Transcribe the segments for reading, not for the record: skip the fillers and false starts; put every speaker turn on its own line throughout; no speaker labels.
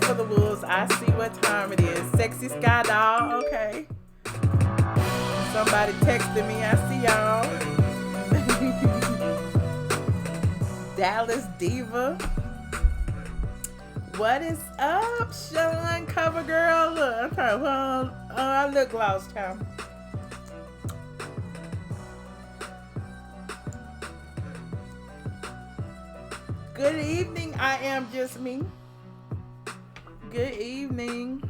for the wolves. I see what time it is. Sexy Sky Doll. Okay. Somebody texted me. I see y'all. Dallas Diva. What is up, Sean Cover Girl? Look, I'm trying to I look lost, child. Good evening. I am just me. Good evening.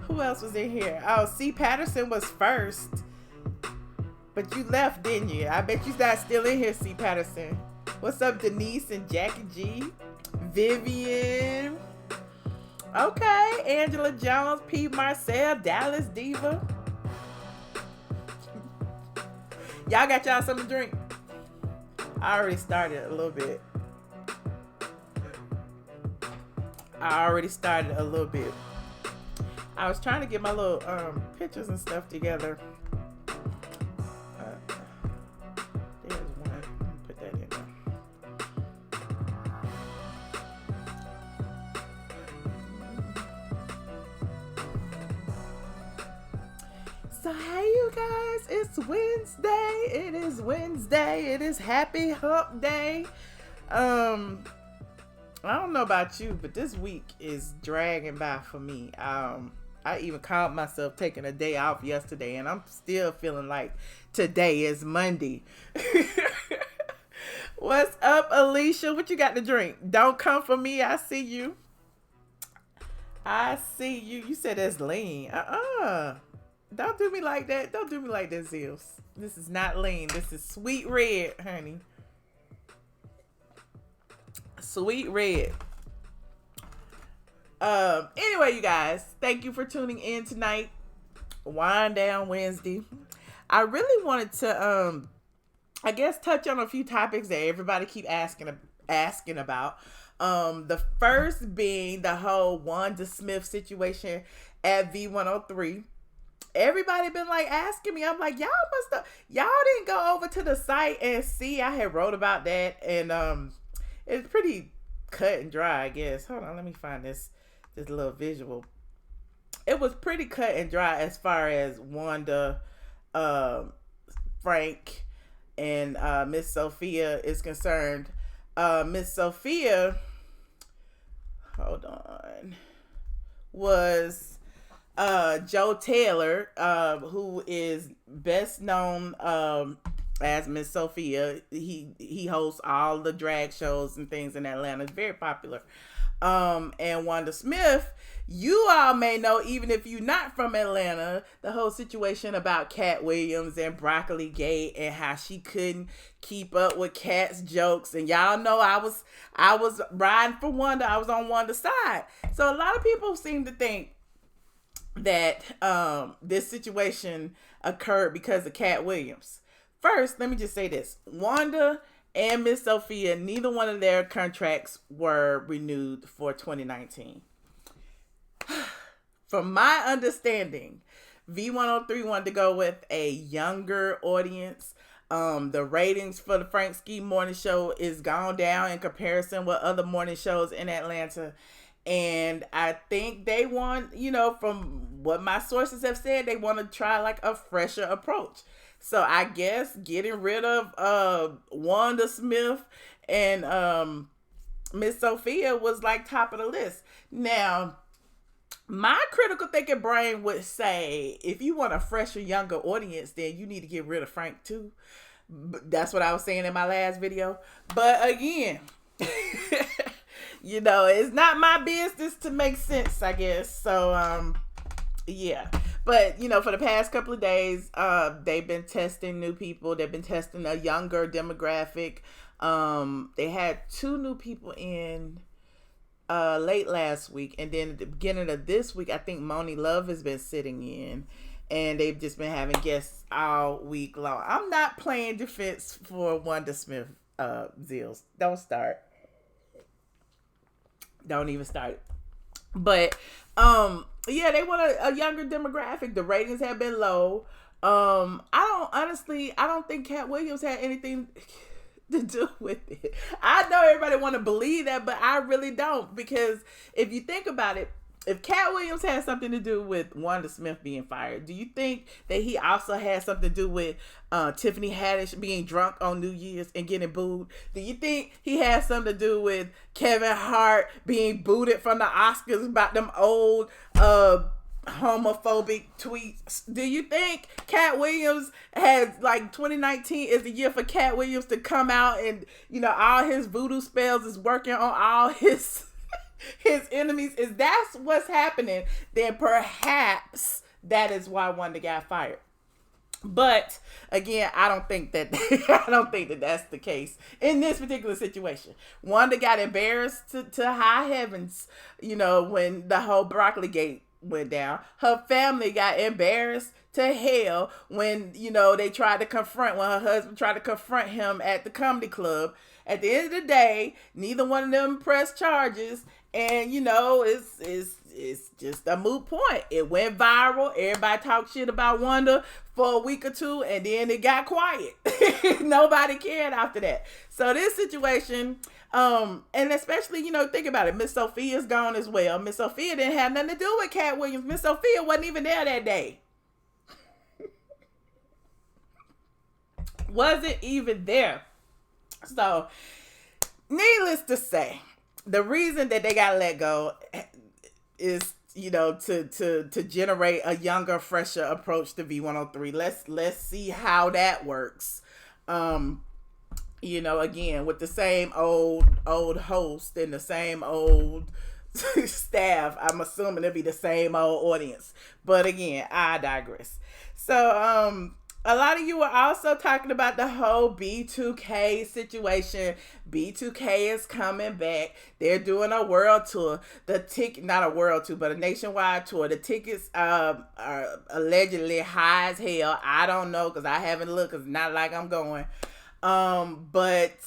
Who else was in here? Oh, C. Patterson was first. But you left, didn't you? I bet you're not still in here, C. Patterson. What's up, Denise and Jackie G? Vivian. Okay. Angela Jones, Pete Marcel, Dallas Diva. Y'all got y'all something to drink? I already started a little bit. I was trying to get my little pictures and stuff together. There's one. Put that in there. So hey you guys, it's Wednesday. It is Wednesday. It is Happy Hump Day. I don't know about you, but this week is dragging by for me. I even called myself taking a day off yesterday, and I'm still feeling like today is Monday. What's up, Alicia? What you got to drink? Don't come for me. I see you. You said that's lean. Don't do me like that. Don't do me like that, Zills. This is not lean. This is sweet red, honey. Sweet red. Anyway, you guys, thank you for tuning in tonight. WineDown Wednesday. I really wanted to, I guess, touch on a few topics that everybody keep asking about. The first being the whole Wanda Smith situation at V103. Everybody been like asking me. I'm like, y'all didn't go over to the site and see. I had wrote about that, and it's pretty cut and dry, I guess. Hold on, let me find this little visual. It was pretty cut and dry as far as Wanda, Frank, and Miss Sophia is concerned. Miss Sophia, hold on, was Joe Taylor, who is best known as Miss Sophia. He hosts all the drag shows and things in Atlanta. It's very popular. And Wanda Smith, you all may know, even if you're not from Atlanta, the whole situation about Cat Williams and Broccoli Gate and how she couldn't keep up with Cat's jokes. And y'all know I was riding for Wanda. I was on Wanda's side. So a lot of people seem to think that this situation occurred because of Cat Williams. First, let me just say this. Wanda and Miss Sophia, neither one of their contracts were renewed for 2019. From my understanding, V103 wanted to go with a younger audience. The ratings for the Frank Ski morning show is gone down in comparison with other morning shows in Atlanta. And I think they want, from what my sources have said, they want to try like a fresher approach. So I guess getting rid of Wanda Smith and Miss Sophia was like top of the list. Now, my critical thinking brain would say, if you want a fresher, younger audience, then you need to get rid of Frank too. That's what I was saying in my last video. But again, it's not my business to make sense, I guess. So, yeah. But, for the past couple of days, they've been testing new people. They've been testing a younger demographic. They had 2 new people in late last week. And then at the beginning of this week, I think Moni Love has been sitting in. And they've just been having guests all week long. I'm not playing defense for Wanda Smith, Zills. Don't start. Don't even start. But, yeah, they want a younger demographic. The ratings have been low. I don't think Cat Williams had anything to do with it. I know everybody want to believe that, but I really don't, because if you think about it, if Cat Williams had something to do with Wanda Smith being fired, do you think that he also had something to do with Tiffany Haddish being drunk on New Year's and getting booed? Do you think he had something to do with Kevin Hart being booted from the Oscars about them old homophobic tweets? Do you think Cat Williams has, like, 2019 is the year for Cat Williams to come out and, you know, all his voodoo spells is working on all his enemies? Is that's what's happening, then perhaps that is why Wanda got fired. But again, I don't think that that's the case in this particular situation. Wanda got embarrassed to high heavens, you know, when the whole broccoli gate went down. Her family got embarrassed to hell when, you know, when her husband tried to confront him at the comedy club. At the end of the day, neither one of them pressed charges, and, you know, it's just a moot point. It went viral. Everybody talked shit about Wanda for a week or two, and then it got quiet. Nobody cared after that. So this situation, and especially, you know, think about it. Miss Sophia's gone as well. Miss Sophia didn't have nothing to do with Cat Williams. Miss Sophia wasn't even there that day. Wasn't even there. So, needless to say, the reason that they got let go is, you know, to generate a younger, fresher approach to V103. Let's see how that works. You know, again, with the same old host and the same old staff, I'm assuming it'll be the same old audience. But again, I digress. So, a lot of you are also talking about the whole B2K situation. B2K is coming back. They're doing a world tour. Not a world tour, but a nationwide tour. The tickets are allegedly high as hell. I don't know, because I haven't looked, because it's not like I'm going. But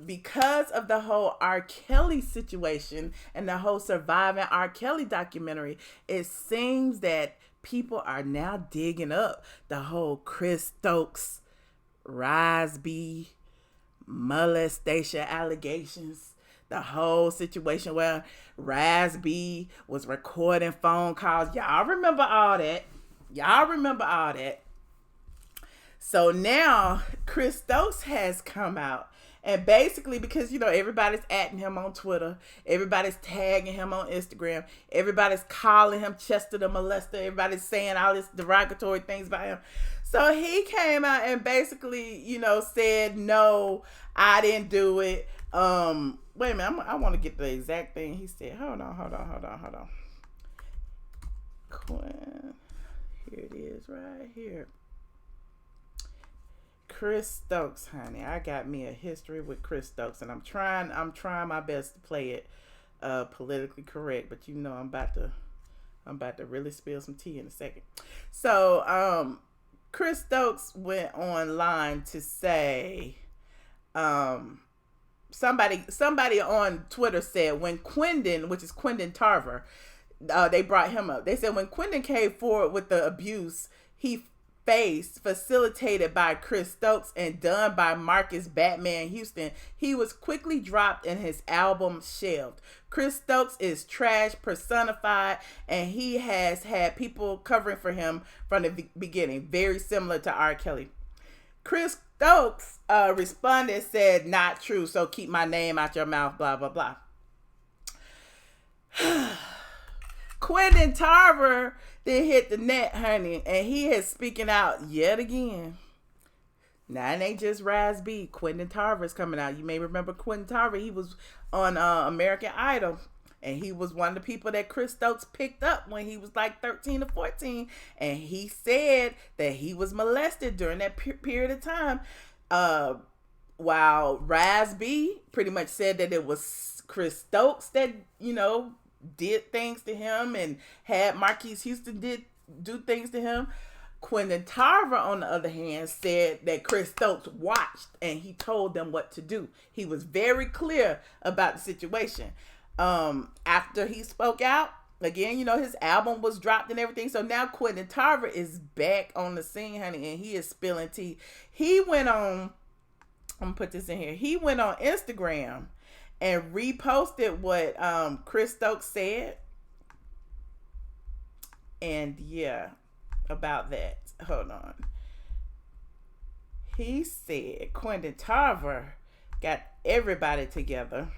because of the whole R. Kelly situation and the whole Surviving R. Kelly documentary, it seems that people are now digging up the whole Chris Stokes, Rise-B, molestation allegations. The whole situation where Rise-B was recording phone calls. Y'all remember all that. So now Chris Stokes has come out. And basically, because, you know, everybody's atting him on Twitter, everybody's tagging him on Instagram, everybody's calling him Chester the Molester, everybody's saying all this derogatory things about him. So he came out and basically, you know, said, no, I didn't do it. Wait a minute, I want to get the exact thing he said. Hold on. Quinn. Here it is right here. Chris Stokes, honey. I got me a history with Chris Stokes, and I'm trying my best to play it politically correct, but you know I'm about to really spill some tea in a second. So Chris Stokes went online to say somebody on Twitter said when Quindon, which is Quindon Tarver, they brought him up. They said when Quindon came forward with the abuse he faced, facilitated by Chris Stokes and done by Marcus Batman Houston, he was quickly dropped and his album shelved. Chris Stokes is trash personified, and he has had people covering for him from the beginning, very similar to R. Kelly. Chris Stokes responded, said, not true, so keep my name out your mouth, blah, blah, blah. Quindon Tarver then hit the net, honey, and he is speaking out yet again. Now, it ain't just Rise-B. Quindon Tarver is coming out. You may remember Quindon Tarver. He was on American Idol, and he was one of the people that Chris Stokes picked up when he was like 13 or 14, and he said that he was molested during that period of time, while Rise-B pretty much said that it was Chris Stokes that, you know, did things to him and had Marquise Houston do things to him. Quindon Tarver, on the other hand, said that Chris Stokes watched and he told them what to do. He was very clear about the situation. After he spoke out, again, you know, his album was dropped and everything. So now Quindon Tarver is back on the scene, honey, and he is spilling tea. He went on I'm gonna put this in here. He went on Instagram and reposted what Chris Stokes said. And yeah, about that. Hold on. He said Quentin Tarver got everybody together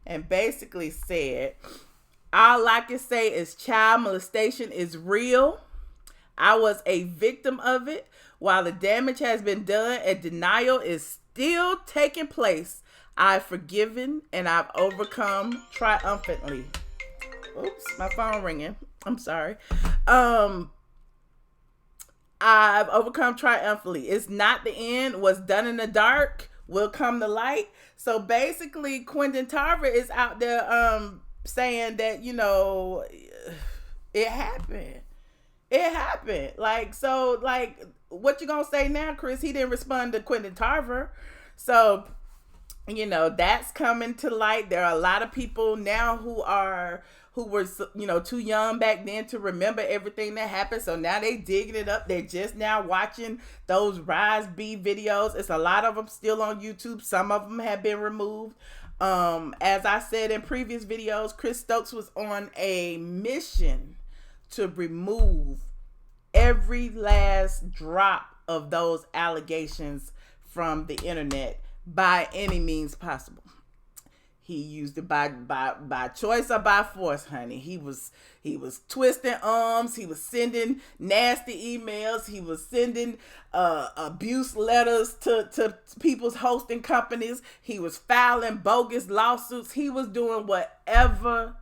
and basically said, all I can say is child molestation is real. I was a victim of it. While the damage has been done and denial is still taking place, I've forgiven and I've overcome triumphantly. Oops, my phone ringing. I'm sorry. I've overcome triumphantly. It's not the end. What's done in the dark will come to light. So basically, Quentin Tarver is out there saying that, you know, it happened. It happened. Like, so, like, what you gonna say now, Chris? He didn't respond to Quentin Tarver. So, you know, that's coming to light. There are a lot of people now who were, you know, too young back then to remember everything that happened. So now they digging it up. They're just now watching those Rise B videos. It's a lot of them still on YouTube. Some of them have been removed. As I said in previous videos, Chris Stokes was on a mission to remove every last drop of those allegations from the internet by any means possible. He used it by choice or by force, honey. He was twisting arms. He was sending nasty emails. He was sending abuse letters to people's hosting companies. He was filing bogus lawsuits. He was doing whatever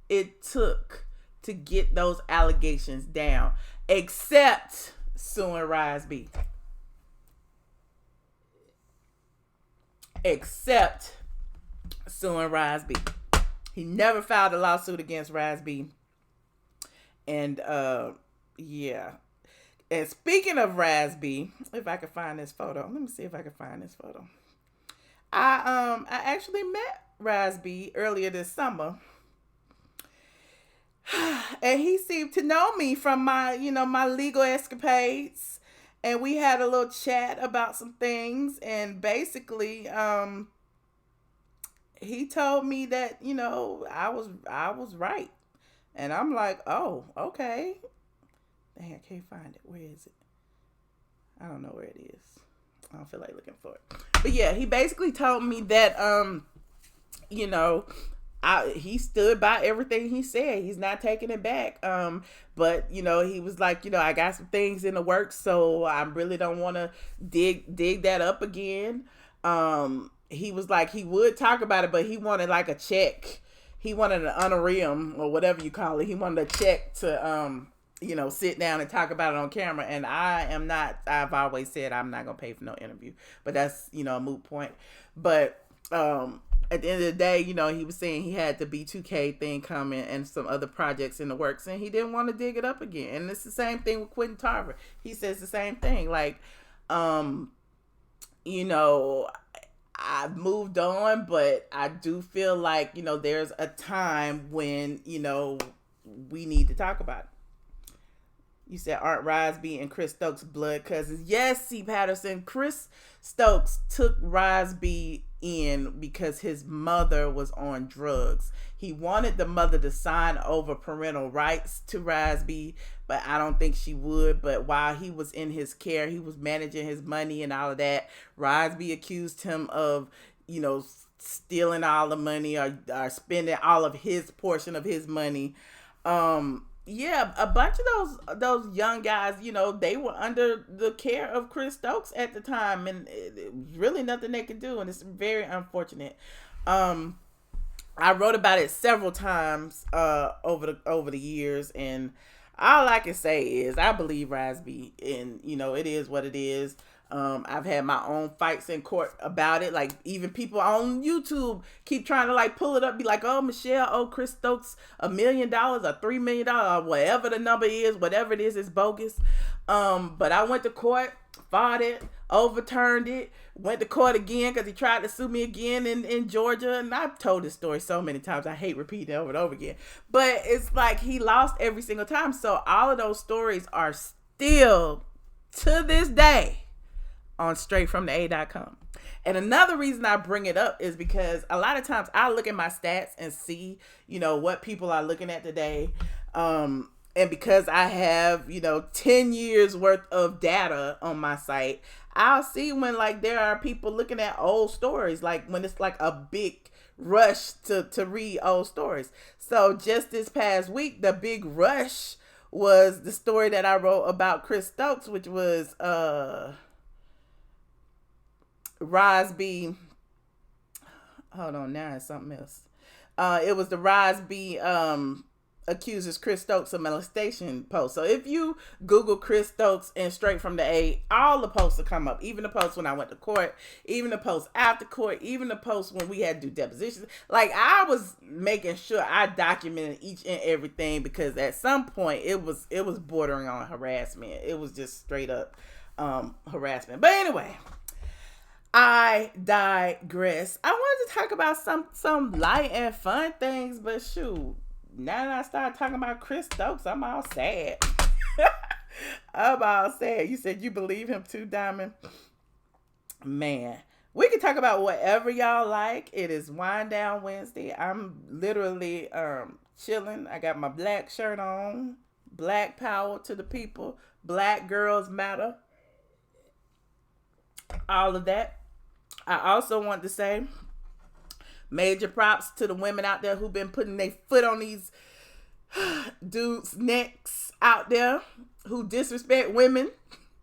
it took to get those allegations down, except suing Rise B. Except suing Rise B. He never filed a lawsuit against Rise B. And yeah. And speaking of Rise B, if I can find this photo. Let me see if I can find this photo. I actually met Rise B earlier this summer. And he seemed to know me from my, you know, my legal escapades. And we had a little chat about some things. And basically, he told me that, you know, I was right. And I'm like, oh, okay. Dang, I can't find it. Where is it? I don't know where it is. I don't feel like looking for it. But yeah, he basically told me that, you know, he stood by everything he said. He's not taking it back. But, you know, he was like, you know, I got some things in the works, so I really don't want to dig that up again. He was like, he would talk about it, but he wanted like a check. He wanted an honorarium or whatever you call it. He wanted a check to, you know, sit down and talk about it on camera. And I've always said I'm not going to pay for no interview, but that's, you know, a moot point. But, at the end of the day, you know, he was saying he had the B2K thing coming and some other projects in the works, and he didn't want to dig it up again. And it's the same thing with Quentin Tarver. He says the same thing. Like, you know, I've moved on, but I do feel like, you know, there's a time when, you know, we need to talk about it. You said, aren't Rise B and Chris Stokes blood cousins? Yes, C. Patterson. Chris Stokes took Rise B in because his mother was on drugs. He wanted the mother to sign over parental rights to Rise B, but I don't think she would. But while he was in his care, he was managing his money and all of that. Rise B accused him of, you know, stealing all the money or spending all of his portion of his money. Yeah, a bunch of those young guys, you know, they were under the care of Chris Stokes at the time, and it was really nothing they could do, and it's very unfortunate. I wrote about it several times over the years, and all I can say is I believe Rise B, and you know, it is what it is. I've had my own fights in court about it. Like, even people on YouTube keep trying to like pull it up, be like, oh, Michelle, oh, Chris Stokes, $1 million or $3 million, or whatever the number is, whatever it is bogus. But I went to court, fought it, overturned it, went to court again because he tried to sue me again in Georgia. And I've told this story so many times. I hate repeating it over and over again. But it's like he lost every single time. So all of those stories are still, to this day, on straightfromtheA.com. And another reason I bring it up is because a lot of times I look at my stats and see, what people are looking at today. And because I have, 10 years worth of data on my site, I'll see when like there are people looking at old stories, like when it's like a big rush to read old stories. So just this past week, the big rush was the story that I wrote about Chris Stokes, which was Rosby. Hold on, now it's something else. It was the Rosby accuses Chris Stokes of molestation post. So if you Google Chris Stokes and Straight from the A, all the posts will come up. Even the posts when I went to court, even the posts after court, even the posts when we had to do depositions. Like I was making sure I documented each and everything because at some point it was bordering on harassment. It was just straight up harassment. But anyway, I digress. I wanted to talk about some light and fun things, but shoot, now that I start talking about Chris Stokes, I'm all sad. I'm all sad. You said you believe him too, Diamond? Man, we can talk about whatever y'all like. It is WineDown Wednesday. I'm literally chilling. I got my black shirt on. Black power to the people. Black girls matter. All of that. I also want to say major props to the women out there who've been putting their foot on these dudes' necks out there who disrespect women.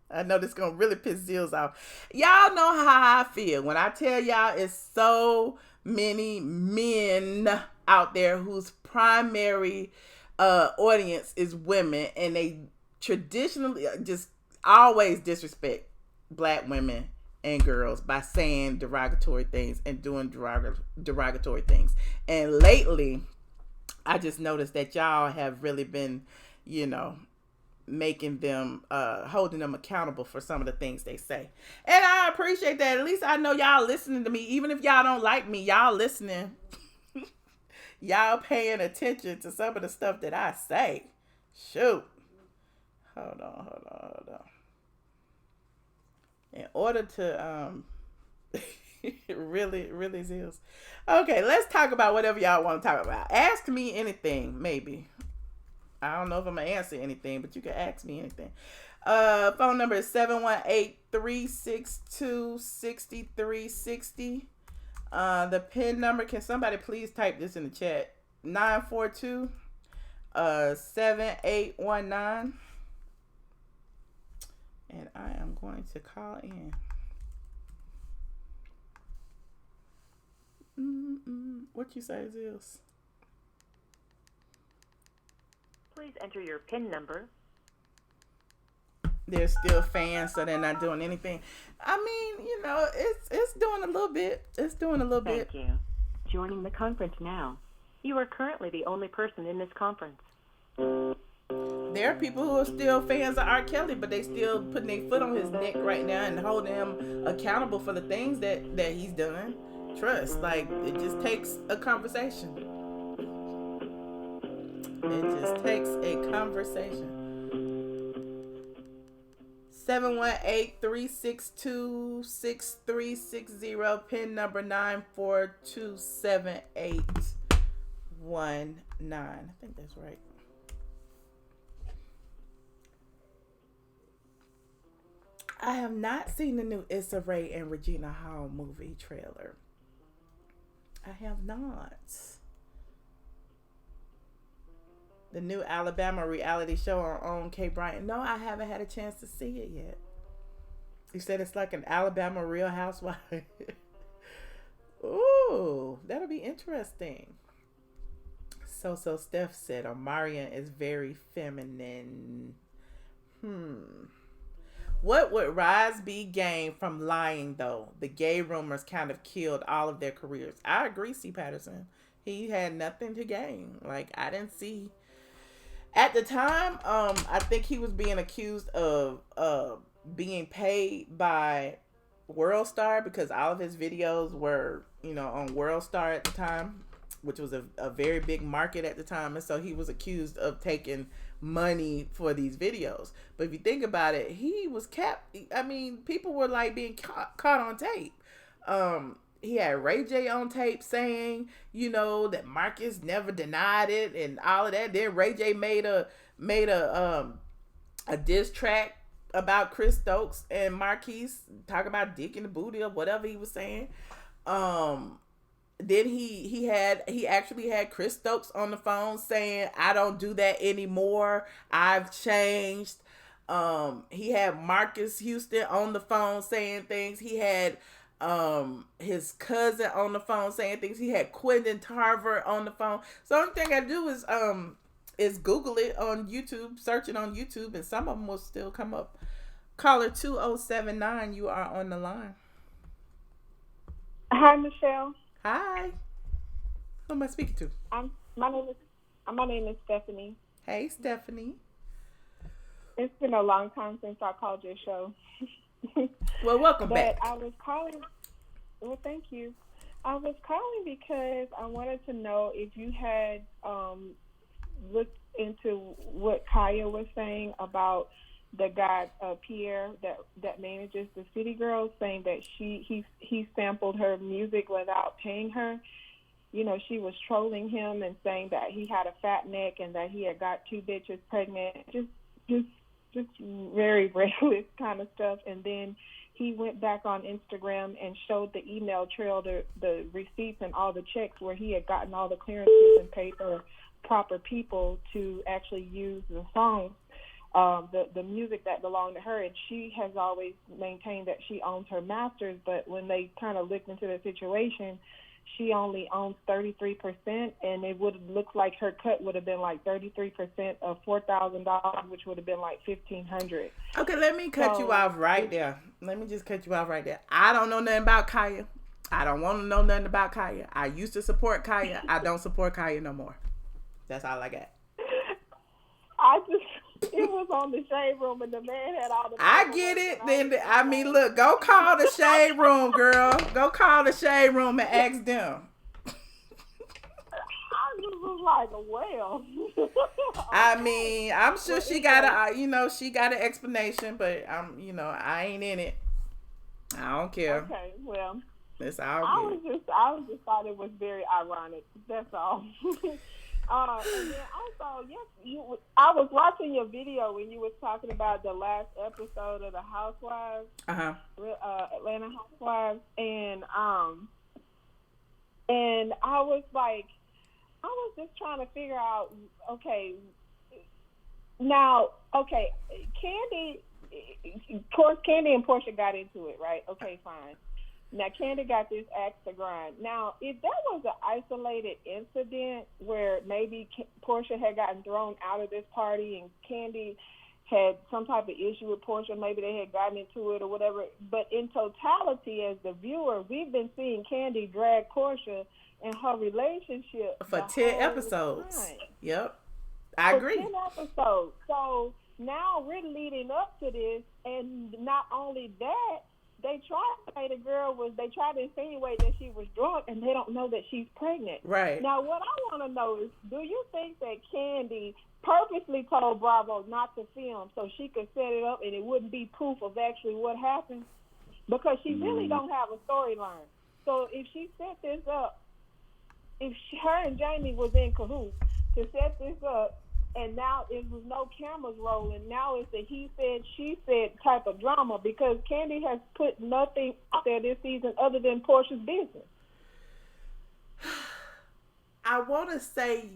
I know this is going to really piss Zills off. Y'all know how I feel when I tell y'all it's so many men out there whose primary audience is women, and they traditionally just always disrespect black women and girls by saying derogatory things and doing derogatory things. And lately, I just noticed that y'all have really been, making them, holding them accountable for some of the things they say. And I appreciate that. At least I know y'all listening to me. Even if y'all don't like me, y'all listening. Y'all paying attention to some of the stuff that I say. Shoot. Hold on. In order to really Zills. Okay, let's talk about whatever y'all want to talk about. Ask me anything, maybe. I don't know if I'm gonna answer anything, but you can ask me anything. Phone number is 718-362-6360. The PIN number, can somebody please type this in the chat? 942-7819. And I am going to call in. What you say, Zills?
Please enter your PIN number.
They're still fans, so they're not doing anything. I mean, it's doing a little bit. It's doing a little bit.
Thank you. Joining the conference now. You are currently the only person in this conference.
There are people who are still fans of R. Kelly, but they still putting their foot on his neck right now and holding him accountable for the things that he's done. Trust, like, it just takes a conversation. It just takes a conversation. 718-362-6360, PIN number 9427819. I think that's right. I have not seen the new Issa Rae and Regina Hall movie trailer. I have not. The new Alabama reality show on K. Bryant. No, I haven't had a chance to see it yet. You said it's like an Alabama Real Housewife. Ooh, that'll be interesting. So Steph said Omarion is very feminine. What would Rosby gain from lying, though? The gay rumors kind of killed all of their careers. I agree, C. Patterson. He had nothing to gain. Like, I didn't see... At the time, I think he was being accused of being paid by World Star because all of his videos were, on World Star at the time. which was a very big market at the time. And so he was accused of taking money for these videos. But if you think about it, he was capped. I mean, people were like being caught on tape. He had Ray J on tape saying, you know, that Marcus never denied it and all of that. Then Ray J made a diss track about Chris Stokes and Marquise, talk about dick in the booty or whatever he was saying. Then he actually had Chris Stokes on the phone saying, I don't do that anymore, I've changed. He had Marcus Houston on the phone saying things. He had his cousin on the phone saying things. He had Quentin Tarver on the phone. So the only thing I do is Google it on YouTube, search it on YouTube, and some of them will still come up. Caller 2079, you are on the line.
Hi, Michelle.
Hi. Who am I speaking to?
My name is Stephanie.
Hey, Stephanie.
It's been a long time since I called your show.
Well, welcome back.
I was calling. Well, thank you. I was calling because I wanted to know if you had looked into what Kaya was saying about the guy Pierre that manages the City Girls, saying that he sampled her music without paying her. You know, she was trolling him and saying that he had a fat neck and that he had got 2 bitches pregnant. Just very reckless kind of stuff. And then he went back on Instagram and showed the email trail, the receipts and all the checks where he had gotten all the clearances and paid for proper people to actually use the songs, the music that belonged to her. And she has always maintained that she owns her masters, but when they kind of looked into the situation, she only owns 33%, and it would look like her cut would have been like 33% of $4,000, which would have been like $1,500.
Okay, let me cut you off right there. Let me just cut you off right there. I don't know nothing about Kaya. I don't want to know nothing about Kaya. I used to support Kaya. I don't support Kaya no more. That's all I got.
It was on the Shade Room, and the man had all the...
I get it. Then I mean, look, go call the Shade Room, girl. Go call the Shade Room and ask them.
I just was like, well.
I mean, I'm sure she got she got an explanation, but I ain't in it. I don't care.
Okay, well,
it's all good.
I just thought it was very ironic. That's all. And then also, yes, I was watching your video when you was talking about the last episode of the Housewives, Atlanta Housewives, and I was like, I was just trying to figure out, Candy, of course, Candy and Portia got into it, right? Okay, fine. Now, Candy got this axe to grind. Now, if that was an isolated incident where maybe Portia had gotten thrown out of this party and Candy had some type of issue with Portia, maybe they had gotten into it or whatever. But in totality, as the viewer, we've been seeing Candy drag Portia and her relationship
for 10 episodes.
Time.
Yep, I agree.
10 episodes. So now we're leading up to this, and not only that, they tried to say they tried to insinuate that she was drunk, and they don't know that she's pregnant.
Right.
Now, what I want to know is, do you think that Candy purposely told Bravo not to film so she could set it up and it wouldn't be proof of actually what happened? Because she really don't have a storyline. So if she set this up, her and Jamie was in cahoots to set this up, and now it was no cameras rolling. Now it's a he said, she said type of drama, because Candy has put nothing out there this season other than Portia's business.
I want to say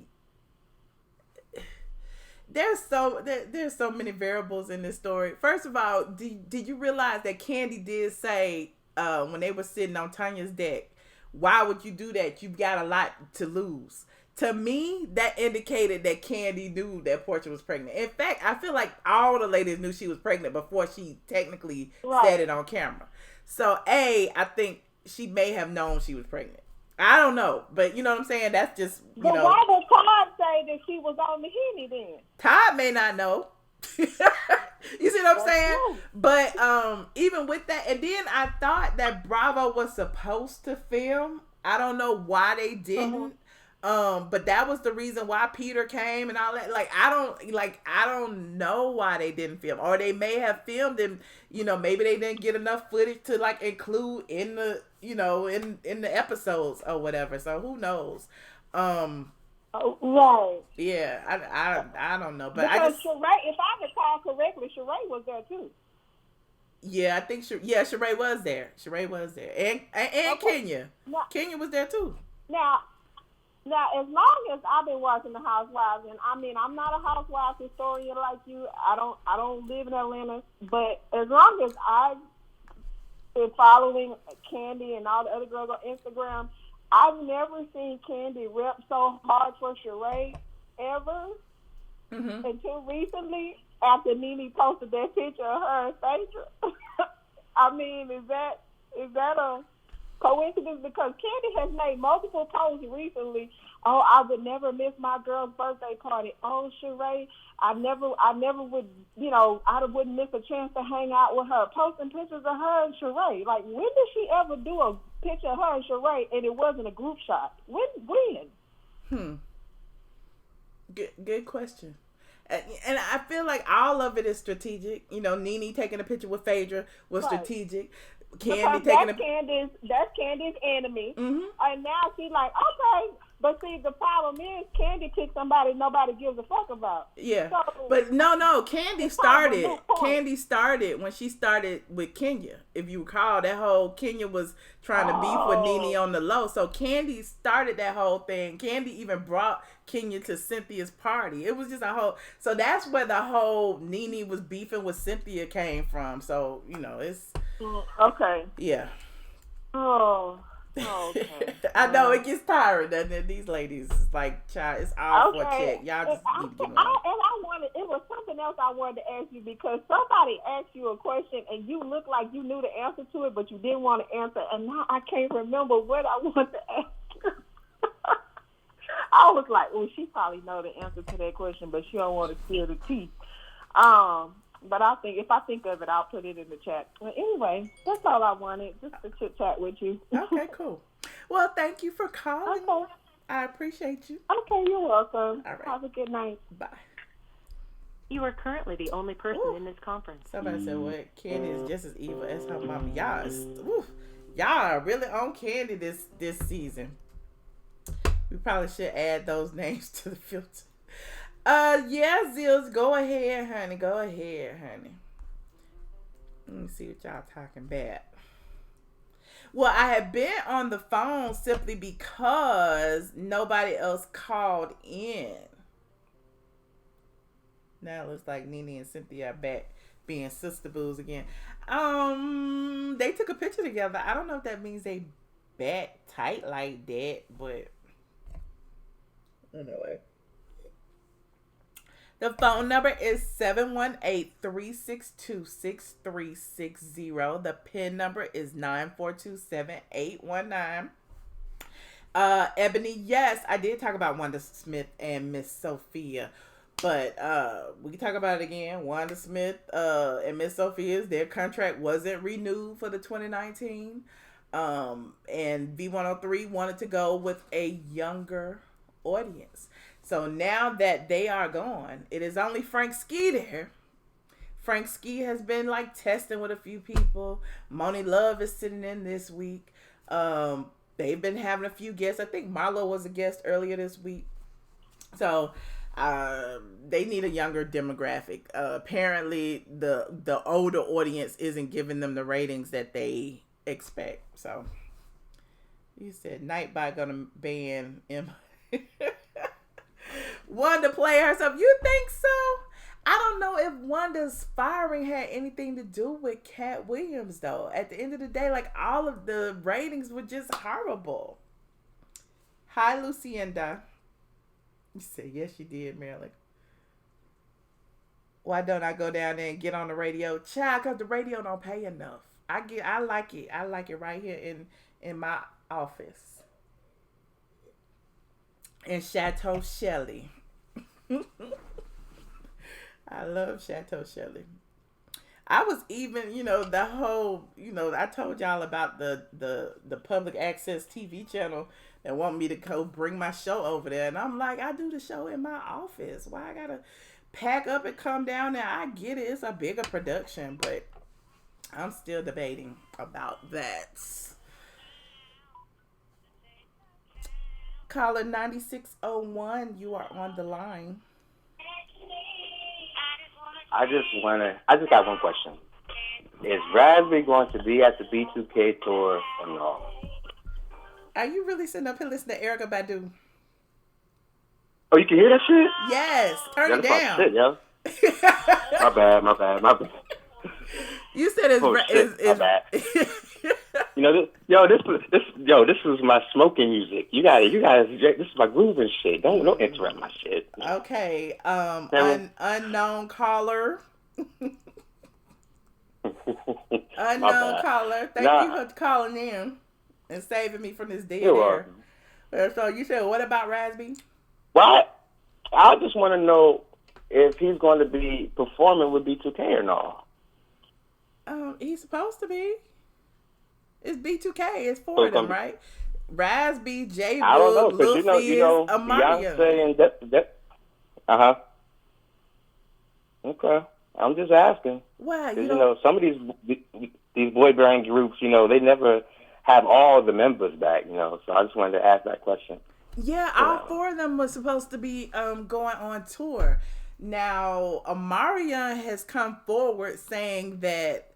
there's so many variables in this story. First of all, did you realize that Candy did say when they were sitting on Tanya's deck, why would you do that? You've got a lot to lose. To me, that indicated that Candy knew that Portia was pregnant. In fact, I feel like all the ladies knew she was pregnant before she technically said it on camera. So, I think she may have known she was pregnant. I don't know, but you know what I'm saying? That's just,
But why did Todd say that she was on the Henny then?
Todd may not know. You see what I'm saying? True. But even with that, and then I thought that Bravo was supposed to film. I don't know why they didn't. But that was the reason why Peter came and all that. I don't know why they didn't film, or they may have filmed and maybe they didn't get enough footage to like include in the in the episodes or whatever. So who knows?
Right.
Yeah, I don't know, but
because Sheree, if I recall correctly, Sheree was there too.
Yeah, I think Sheree was there. Sheree was there, and okay. Kenya. Now, Kenya was there too.
Now, as long as I've been watching the Housewives, and I mean, I'm not a Housewives historian like you. I don't live in Atlanta, but as long as I've been following Candy and all the other girls on Instagram, I've never seen Candy rep so hard for Sheree ever until recently. After Nene posted that picture of her and Phaedra. I mean, is that a coincidence? Because Candy has made multiple posts recently. Oh, I would never miss my girl's birthday party. Oh, Sheree, I never would, I wouldn't miss a chance to hang out with her. Posting pictures of her and Sheree. Like, when did she ever do a picture of her and Sheree and it wasn't a group shot? When?
Good question. And I feel like all of it is strategic. Nene taking a picture with Phaedra was strategic. Candy taking
that's Candy's enemy. And now she's like, okay. But see, the problem is Candy picked somebody nobody gives a fuck about.
Yeah. So, but no, Candy started. Candy started when she started with Kenya. If you recall, that whole Kenya was trying to beef with Nene on the low. So Candy started that whole thing. Candy even brought Kenya to Cynthia's party. It was just a whole. So that's where the whole Nene was beefing with Cynthia came from. So it's
okay.
Yeah.
Oh. Okay.
I know it gets tiring, doesn't it? These ladies, like, child, it's all for a check. Y'all just need to get on.
It was something else I wanted to ask you, because somebody asked you a question and you looked like you knew the answer to it, but you didn't want to answer, and now I can't remember what I wanted to ask you. I was like, oh, she probably know the answer to that question, but she don't want to spill the tea. But if I think of it, I'll put it in the chat. Well, anyway, that's all I wanted, just to chit chat with you.
Okay, cool. Well, thank you for calling. Okay. I appreciate you.
Okay, you're welcome.
All right.
Have a good night.
Bye.
You are currently the only person in this conference.
Somebody said, well, Candy is just as evil as her mama. Y'all are really on Candy this season. We probably should add those names to the filter. Yeah, Zills, go ahead, honey. Go ahead, honey. Let me see what y'all talking about. Well, I had been on the phone simply because nobody else called in. Now it looks like Nene and Cynthia are back being sister boos again. They took a picture together. I don't know if that means they back tight like that, but anyway. The phone number is 718-362-6360. The PIN number is 9427819. Ebony, yes, I did talk about Wanda Smith and Miss Sophia. But we can talk about it again. Wanda Smith and Miss Sophia's, their contract wasn't renewed for the 2019. And V103 wanted to go with a younger audience. So now that they are gone, it is only Frank Ski there. Frank Ski has been like testing with a few people. Moni Love is sitting in this week. They've been having a few guests. I think Marlo was a guest earlier this week. So they need a younger demographic. Apparently the older audience isn't giving them the ratings that they expect. So you said Nightbot gonna ban Emma. Wanda play herself. You think so? I don't know if Wanda's firing had anything to do with Cat Williams, though. At the end of the day, like, all of the ratings were just horrible. Hi, Lucinda. You said, yes, you did, Marilyn. Why don't I go down there and get on the radio? Child, because the radio don't pay enough. I like it. I like it right here in my office. In Chateau Shelley. I love Chateau Shelley. I was even, the whole, I told y'all about the public access TV channel that want me to go bring my show over there. And I'm like, I do the show in my office. Why I gotta pack up and come down there? I get it. It's a bigger production, but I'm still debating about that. Caller 9601, you are on the line.
I just got one question. Is Raspberry going to be at the B2K tour or no?
Are you really sitting up here listening to Erykah Badu?
Oh, you can hear that shit?
Yes. Turn it down.
Shit, yo. My bad.
You said it's...
my bad. This is my smoking music. You guys, this is my groove and shit. Don't interrupt my shit.
Okay. Unknown caller. Unknown caller. Thank you for calling in and saving me from this dead air. So you said, what about Raspy?
What? I just want to know if he's going to be performing with B2K or not.
He's supposed to be. It's B2K. It's four of them, right? Raspy, J.
I don't know,
Lil
because
Fizz, Amaria.
Beyonce and that. Okay. I'm just asking.
Why?
Some of these boy band groups, they never have all the members back, so I just wanted to ask that question.
Yeah, all four of them were supposed to be going on tour. Now, Amaria has come forward saying that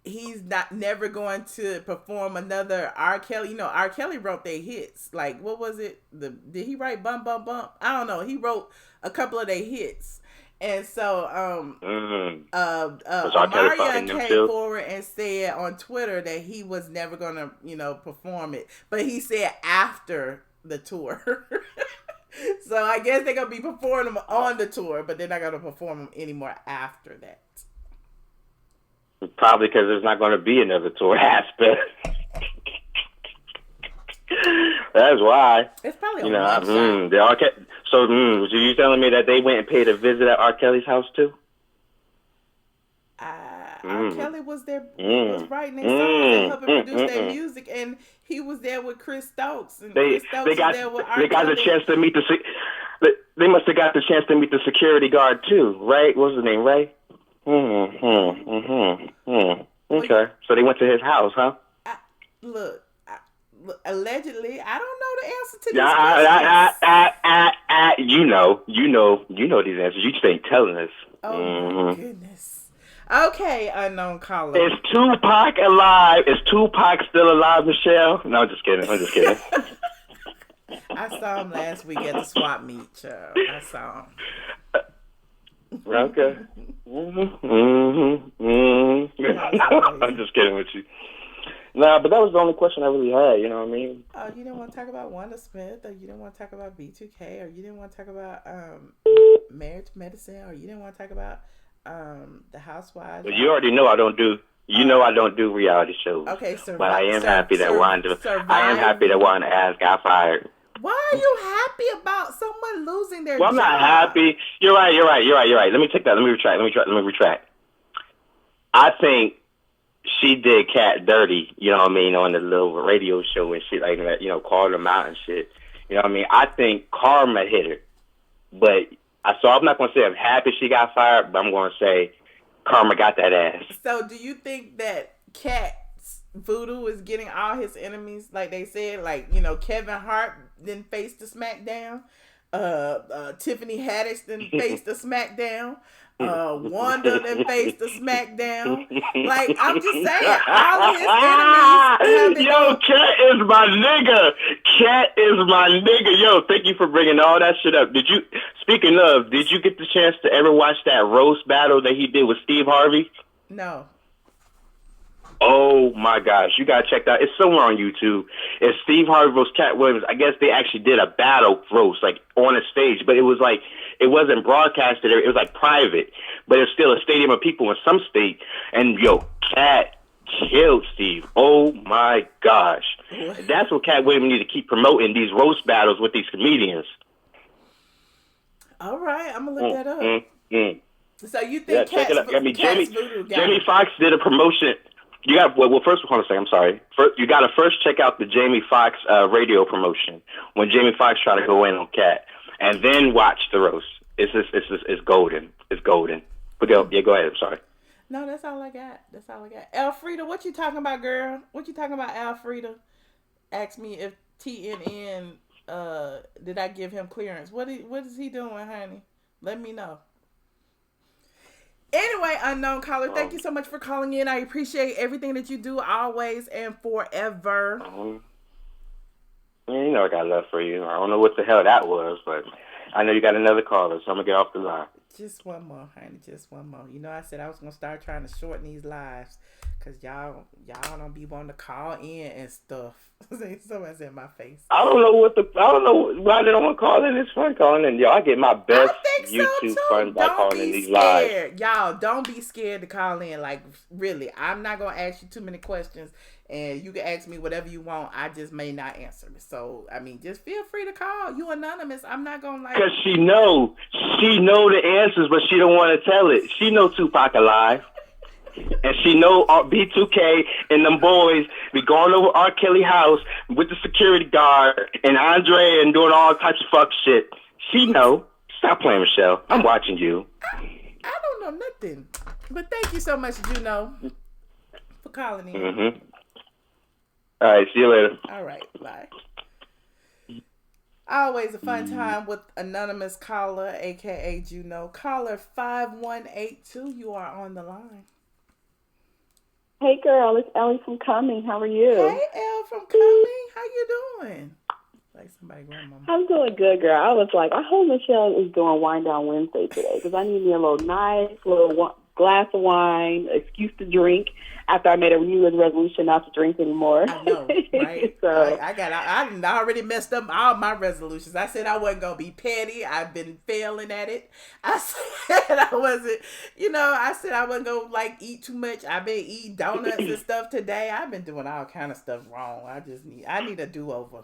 he's never going to perform another R. Kelly. R. Kelly wrote their hits. Like, what was it? Did he write Bump Bump Bump? I don't know. He wrote a couple of their hits. And so Amaria came forward and said on Twitter that he was never going to, perform it. But he said after the tour. So I guess they're going to be performing them on the tour, but they're not going to perform them anymore after that.
Probably because there's not going to be another tour aspect. That's why.
It's probably a
So you telling me that they went and paid a visit at R. Kelly's house too?
R. Kelly was there, was writing their songs and helping produce their music, and he was there with Chris Stokes. And Chris Stokes was there with R.
They got
Kelly.
the chance to meet they must have got the chance to meet the security guard too, right? What's his name, Ray? Okay, so they went to his house, huh?
Look, allegedly, I don't know the answer to these questions.
You know these answers. You just ain't telling us.
Oh my goodness. Okay, unknown caller.
Is Tupac alive? Is Tupac still alive, Michelle? No, I'm just kidding.
I saw him last week at the swap meet, child. I saw him.
Okay. I'm just kidding with you. Nah, but that was the only question I really had, you know what I mean?
Oh, you didn't want to talk about Wanda Smith, or you didn't want to talk about B2K, or you didn't want to talk about marriage medicine, or you didn't want to talk about the Housewives?
Well, you already know I don't do. I don't do reality shows.
Okay,
but I am happy that Wanda. I am happy that Wanda ass got fired.
Why are you happy about someone losing their job?
I'm not happy. You're right. Let me take that. Let me retract. I think she did Cat dirty, you know what I mean, on the little radio show and shit like that, called them out and shit. You know what I mean? I think karma hit her. But I'm not going to say I'm happy she got fired, but I'm going to say karma got that ass.
So do you think that Cat's voodoo is getting all his enemies, like they said? Like, Kevin Hart then faced the SmackDown. Tiffany Haddish then faced the SmackDown. Wanda then faced the SmackDown. Like, I'm just saying, all of his enemies have been...
Cat is my nigga. Yo, thank you for bringing all that shit up. Speaking of, did you get the chance to ever watch that roast battle that he did with Steve Harvey?
No.
Oh my gosh, you gotta check that. It's somewhere on YouTube. It's Steve Harvey versus Cat Williams. I guess they actually did a battle roast, like on a stage, but it was like, it wasn't broadcasted. It was like private, but it's still a stadium of people in some state. And Cat killed Steve. Oh my gosh. That's what Cat Williams need to keep promoting, these roast battles with these comedians.
All right, I'm gonna look that up. So you think
check it out. I mean,
Cat's Voodoo got
Jamie
him.
Foxx did a promotion. You got well. First, hold on a second. I'm sorry. First, you got to first check out the Jamie Foxx radio promotion when Jamie Foxx tried to go in on Cat, and then watch the roast. It's golden. It's golden. But go ahead. I'm sorry.
No, that's all I got. Alfreda, what you talking about, girl? What you talking about, Alfreda? Ask me if TNN did I give him clearance? What is he doing, honey? Let me know. Anyway, unknown caller, thank you so much for calling in. I appreciate everything that you do, always and forever.
You know I got love for you. I don't know what the hell that was, but I know you got another caller, so I'm gonna get off the line.
Just one more, honey. Just one more. You know, I said I was gonna start trying to shorten these lives, cause y'all don't be wanting to call in and stuff. Someone's in my face.
I don't know why they don't want to call in. It's fun calling in. Yo, I get my best YouTube fun by calling in these lives.
Y'all, don't be scared to call in. Like, really, I'm not gonna ask you too many questions, and you can ask me whatever you want. I just may not answer it. So, I mean, just feel free to call. You anonymous. I'm not gonna like.
Cause she know the answers, but she don't want to tell it. She know Tupac alive. And she know B2K and them boys be going over R. Kelly house with the security guard and Andre and doing all types of fuck shit. She know. Stop playing, Michelle. I'm watching you.
I don't know nothing. But thank you so much, Juno, for calling in.
Mm-hmm. All right, see you later.
All right, bye. Always a fun time with anonymous caller, a.k.a. Juno. Caller 5182, you are on the line.
Hey girl, it's Ellie from Cumming. How are you?
Hey Elle from Cumming. How you doing? Like somebody grandmama.
I'm doing good, girl. I was like, I hope Michelle is doing WineDown Wednesday today because I need me a little glass of wine, excuse to drink after I made a New Year's resolution not to drink anymore.
I know, right?
So
I already messed up all my resolutions. I said I wasn't going to be petty. I've been failing at it. I said I wasn't going to like eat too much. I've been eating donuts and stuff today. I've been doing all kind of stuff wrong. I need a do-over.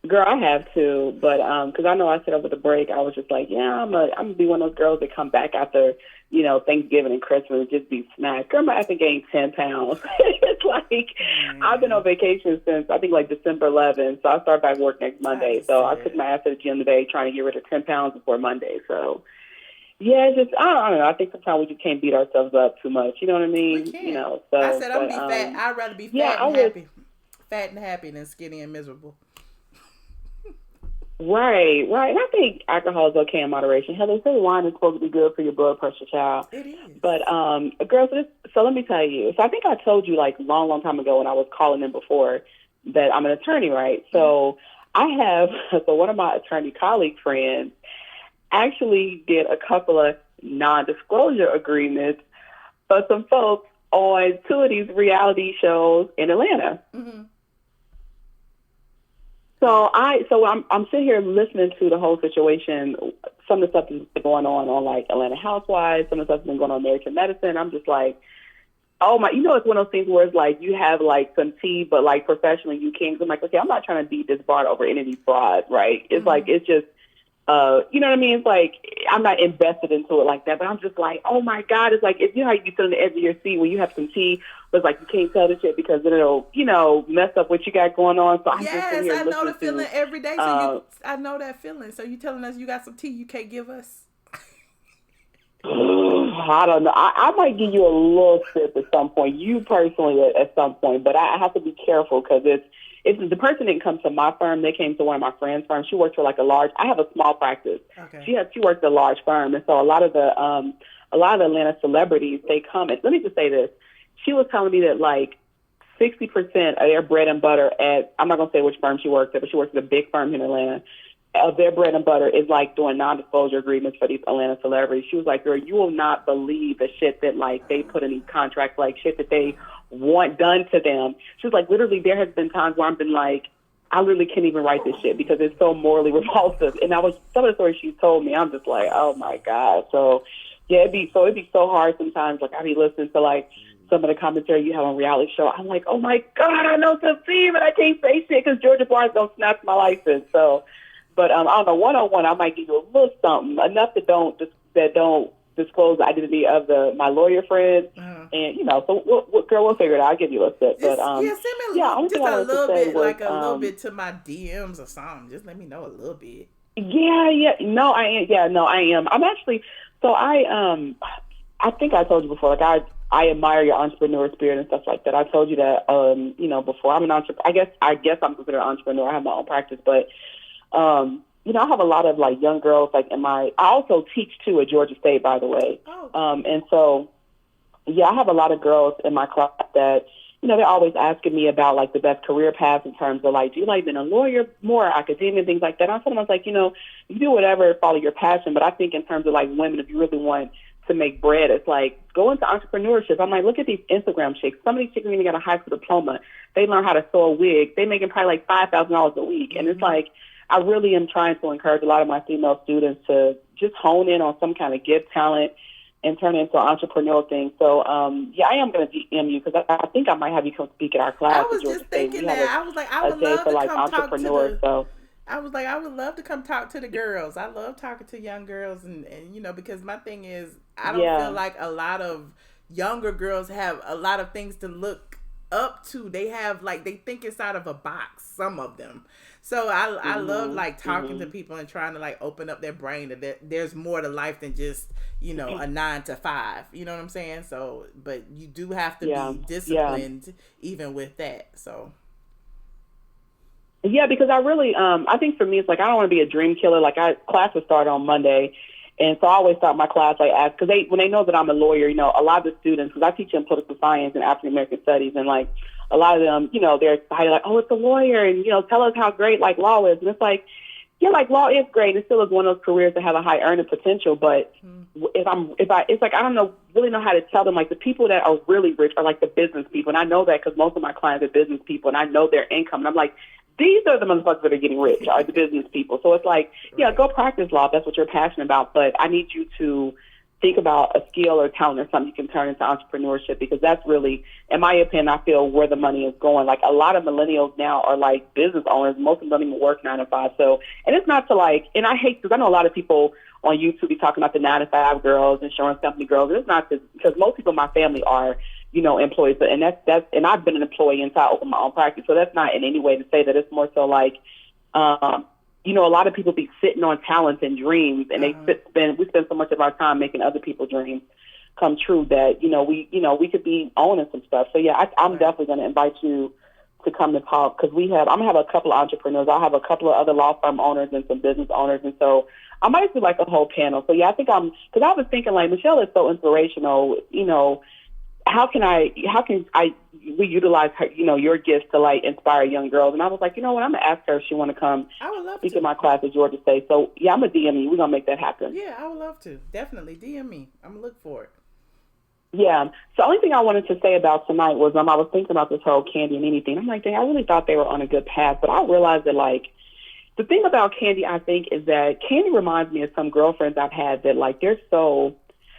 Girl, I have to, but because I know I said over the break, I was just like, yeah, I'm gonna be one of those girls that come back after, Thanksgiving and Christmas and just be smacked. Girl, I think gained 10 pounds. It's like I've been on vacation since I think like December 11th, so I start back work next Monday. So I took my ass to the gym today, trying to get rid of 10 pounds before Monday. So yeah, just I don't know. I think sometimes we just can't beat ourselves up too much. You know what I mean?
We can't.
So
I said I'm gonna be fat. I'd rather be fat and happy than skinny and miserable.
Right. And I think alcohol is okay in moderation. Hell, they say wine is supposed to be good for your blood pressure, child.
It is.
But, girls, so let me tell you. So I think I told you, like, long time ago when I was calling in before that I'm an attorney, right? So one of my attorney colleague friends actually did a couple of non-disclosure agreements for some folks on 2 of these reality shows in Atlanta. Mm-hmm. So I'm sitting here listening to the whole situation. Some of the stuff that's been going on like Atlanta Housewives. Some of the stuff that's been going on American Medicine. I'm just like, oh my, it's one of those things where it's like you have like some tea, but like professionally you can't. I'm like, okay, I'm not trying to beat this bar over any of these frauds, right? It's like, it's just, you know what I mean? It's like, I'm not invested into it like that, but I'm just like, oh my God. It's like, if you know how you sit on the edge of your seat when you have some tea, but it's like, you can't tell the shit because then it'll, mess up what you got going on. So I'm just sitting here
I know the feeling every day. So I know that feeling. So you telling us you got some tea you can't give us?
I don't know. I might give you a little sip at some point. You personally at some point, but I have to be careful because it's the person didn't come to my firm. They came to one of my friend's firms. She worked for like I have a small practice. Okay. She worked at a large firm. And so a lot of the Atlanta celebrities, they come. And let me just say this. She was telling me that like 60% of their bread and butter I'm not going to say which firm she worked at, but she worked at a big firm in Atlanta. Of their bread and butter is like doing non-disclosure agreements for these Atlanta celebrities. She was like, girl, you will not believe the shit that like they put in these contracts, like shit that they want done to them. She was like, literally, there has been times where I've been like, I literally can't even write this shit because it's so morally repulsive. And some of the stories she told me, I'm just like, oh my God. So yeah, it'd be so hard sometimes. Like I'd be listening to like some of the commentary you have on reality show. I'm like, oh my God, I know Sophia, but I can't say shit because Georgia Barnes don't snatch my license. So. But I don't know, one-on-one, I might give you a little something, enough to don't just that don't disclose the identity of my lawyer friend. And, so girl, we'll figure it out. I'll give you a sip. But,
send me just a little bit, like a little bit to my DMs or something. Just let me know a little bit.
Yeah. No, I am. Yeah, no, I am. I'm actually, so I think I told you before, like I admire your entrepreneur spirit and stuff like that. I told you that, before. I'm an entrepreneur. I guess I'm considered an entrepreneur. I have my own practice, but, I have a lot of like young girls, like I also teach too at Georgia State, by the way.
Oh.
And so, yeah, I have a lot of girls in my class that, they're always asking me about like the best career paths in terms of like, do you like being a lawyer, more academia, and things like that. I told them, I was like, you do whatever, follow your passion. But I think in terms of like women, if you really want to make bread, it's like go into entrepreneurship. I'm like, look at these Instagram chicks. Some of these chicks even got a high school diploma. They learn how to sew a wig. They making probably like $5,000 a week. And it's like, I really am trying to encourage a lot of my female students to just hone in on some kind of gift, talent, and turn it into an entrepreneurial thing. So, I am going to DM you because I think I might have you come speak at our class.
I was just thinking that. I was like, I would love to come talk to the... I was like, I would love to come talk to the girls. I love talking to young girls, and because my thing is, I don't feel like a lot of younger girls have a lot of things to look up to. They have they think inside of a box, some of them. So I love like talking to people and trying to like open up their brain that there's more to life than just, a 9 to 5. You know what I'm saying? So, but you do have to be disciplined even with that. So. Yeah, because I really, I think for me, it's like, I don't want to be a dream killer. Like class would start on Monday. And so I always start my class, because when they know that I'm a lawyer, a lot of the students, because I teach in political science and African American studies, and like a lot of them, they're excited, like, oh, it's a lawyer, and tell us how great like law is. And it's like, yeah, like law is great. It still is one of those careers that have a high earning potential. But it's like I don't really know how to tell them. Like the people that are really rich are like the business people, and I know that because most of my clients are business people, and I know their income, and I'm like, these are the motherfuckers that are getting rich, are the business people. So it's like, go practice law if that's what you're passionate about. But I need you to think about a skill or talent or something you can turn into entrepreneurship, because that's really, in my opinion, I feel where the money is going. Like a lot of millennials now are like business owners. Most of them don't even work 9 to 5. So, and it's not to like, and I hate, because I know a lot of people on YouTube be talking about the 9 to 5 girls, insurance company girls. And it's not because most people in my family are, employees, and that's, and I've been an employee until I opened my own practice. So that's not in any way to say that. It's more so like, a lot of people be sitting on talents and dreams, and we spend so much of our time making other people's dreams come true that, we could be owning some stuff. So yeah, I'm definitely going to invite you to come to talk, because I'm going to have a couple of entrepreneurs. I'll have a couple of other law firm owners and some business owners. And so I might do like a whole panel. So yeah, I think because I was thinking like, Michelle is so inspirational, how can we utilize her, your gifts to like inspire young girls? And I was like, I'm going to ask her if she want to come speak in my class at Georgia State. So yeah, I'm going to DM you. We're going to make that happen. Yeah, I would love to. Definitely DM me. I'm going to look for it.
Yeah. So the only thing I wanted to say about tonight was I was thinking about this whole Candy and anything. I'm like, dang, I really thought they were on a good path, but I realized that like, the thing about Candy, I think, is that Candy reminds me of some girlfriends I've had that like, they're so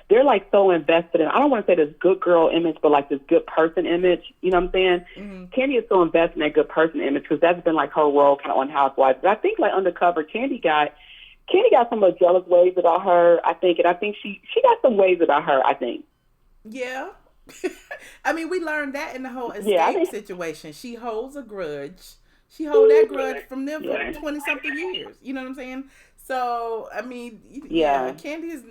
invested in, I don't want to say this good girl image, but like this good person image. You know what I'm saying? Mm-hmm. Candy is so invested in that good person image, because that's been like her role kind of on Housewives. But I think like undercover, Candy got some of the jealous ways about her, I think, and I think she got some ways about her, I think.
Yeah. I mean, we learned that in the whole escape situation. She holds a grudge. She holds that grudge from them for 20-something years. You know what I'm saying? So, I mean, Candy is,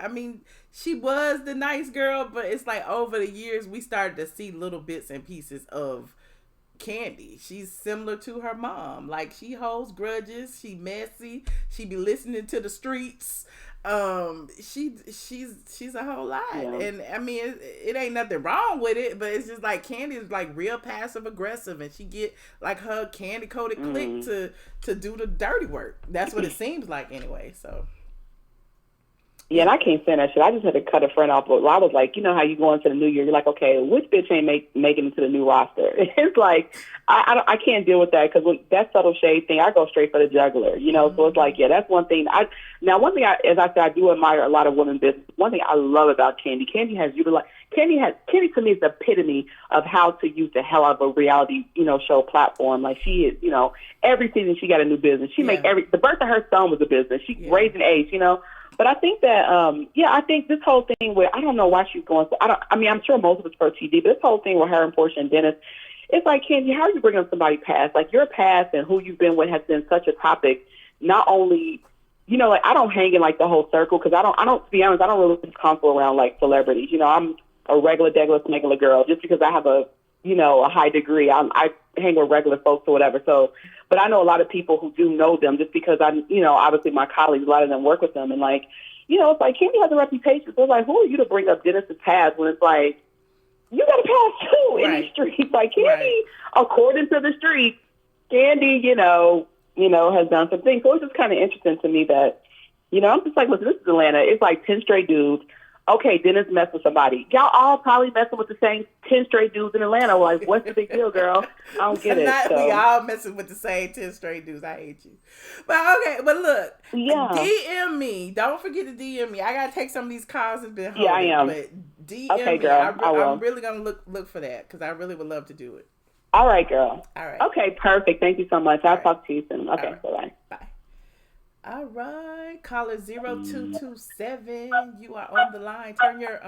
I mean, she was the nice girl, but it's like over the years, we started to see little bits and pieces of Candy. She's similar to her mom. Like, she holds grudges. She messy. She be listening to the streets. She's a whole lot. Yeah. And I mean, it ain't nothing wrong with it, but it's just like Candy is like real passive aggressive, and she get like her candy coated clique to do the dirty work. That's what it seems like anyway. So
yeah, and I can't stand that shit. I just had to cut a friend off. But I was like, you know how you go into the new year, you're like, okay, which bitch ain't making it to the new roster? It's like I can't deal with that, because with that subtle shade thing, I go straight for the juggler, So it's like, yeah, that's one thing. One thing, as I said, I do admire a lot of women business. One thing I love about Candy to me is the epitome of how to use the hell out of a reality, show platform. Like she is, every season she got a new business. She make the birth of her son was a business. She raised an age, But I think that, I think this whole thing where, I don't know why she's going, I'm sure most of it's for TV, but this whole thing with her and Portia and Dennis, it's like, Candy, how are you bringing up somebody's past? Like, your past and who you've been with has been such a topic, not only, like, I don't hang in, like, the whole circle, because to be honest, I don't really console around, like, celebrities. I'm a regular girl, just because I have a high degree. I hang with regular folks or whatever. So, but I know a lot of people who do know them just because obviously my colleagues, a lot of them work with them. And like, it's like, Candy has a reputation. So it's like, who are you to bring up Dennis's past when it's like, you got a past too in the streets. Like, Candy, according to the streets, Candy, has done some things. So it's just kind of interesting to me that, I'm just like, listen, this is Atlanta. It's like 10 straight dudes. Okay, Dennis messed with somebody. Y'all all probably messing with the same 10 straight dudes in Atlanta. Like, what's the big deal, girl? I don't get it.
We all messing with the same 10 straight dudes. I hate you. But okay, but look. Yeah. DM me. Don't forget to DM me. I got to take some of these calls and been holding. Yeah, I am. But DM me.
Girl,
I'm really going to look for that because I really would love to do it.
All right, girl.
All right.
Okay, perfect. Thank you so much. I'll talk to you soon. Okay,
right.
Bye-bye.
Bye. All right, caller 0227. You are on the line. Turn your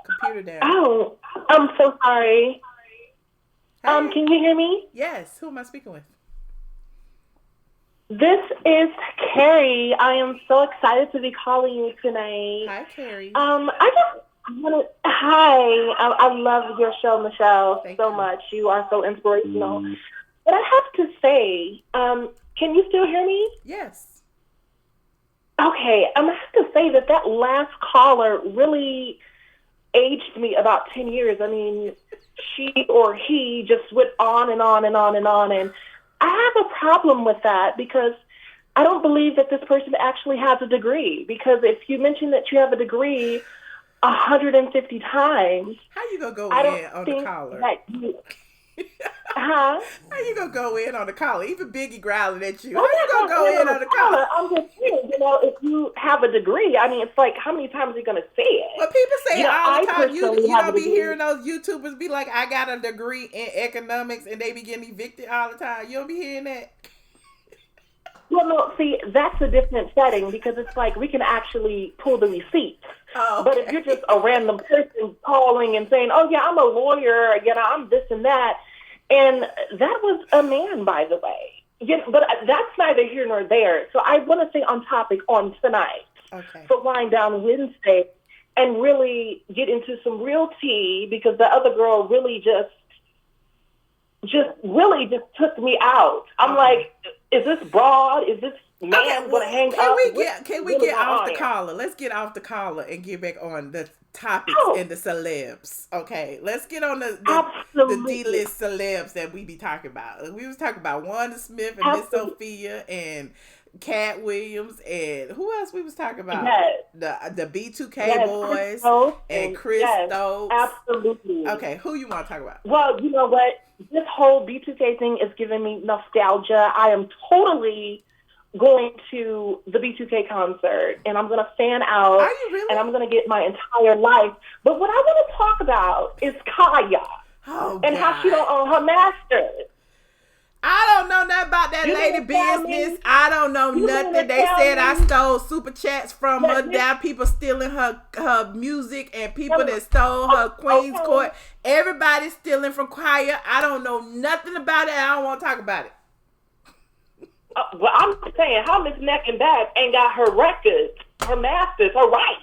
computer down.
Oh, I'm so sorry.
Hey.
Can you hear me?
Yes. Who am I speaking with?
This is Carrie. I am so excited to be calling you tonight.
Hi, Carrie.
I just want to. Hi. I love your show, Michelle,
Thank
so
you.
much. You are so inspirational. But I have to say, can you still hear me?
Yes.
Okay, I'm going to have to say that last caller really aged me about 10 years. I mean, she or he just went on and on and on and on. And I have a problem with that because I don't believe that this person actually has a degree. Because if you mention that you have a degree 150 times,
how you going to go in on the caller?
Huh?
How you gonna go in on the collar? Even Biggie growling at you. How you gonna go in on the collar?
I'm just saying, if you have a degree, I mean, it's like, how many times are you gonna say it?
Well, people say all the time. You don't be
degree.
hearing those YouTubers be like, I got a degree in economics, and they be getting evicted all the time. You don't be hearing that?
Well, no, see, that's a different setting because it's like we can actually pull the receipts.
Oh, okay.
But if you're just a random person calling and saying, oh, yeah, I'm a lawyer, I'm this and that, and that was a man, by the way. But that's neither here nor there. So I want to stay on topic on tonight for WineDown Wednesday and really get into some real tea because the other girl really just took me out. I'm like, is this broad? Is this man going to hang up?
Can we get off the caller? Let's get off the caller and get back on the topics and the celebs. Okay, let's get on the D-list celebs that we be talking about. We was talking about Wanda Smith and Miss Sophia and Cat Williams and who else we was talking about?
Yes.
The B2K boys and Chris Stokes.
Absolutely.
Okay, who you want to talk about?
Well, you know what? This whole B2K thing is giving me nostalgia. I am totally going to the B2K concert, and I'm going to fan out.
Are you really?
And I'm going to get my entire life. But what I want to talk about is Kaya and how she don't own her masters.
I don't know nothing about that lady business. I don't know nothing. They said I stole super chats from her. There are people stealing her music and people that stole her Queen's Court. Everybody's stealing from Kaya. I don't know nothing about it. I don't want to talk about it.
Well, I'm saying how Miss Neck and Back ain't got her records, her masters, her rights.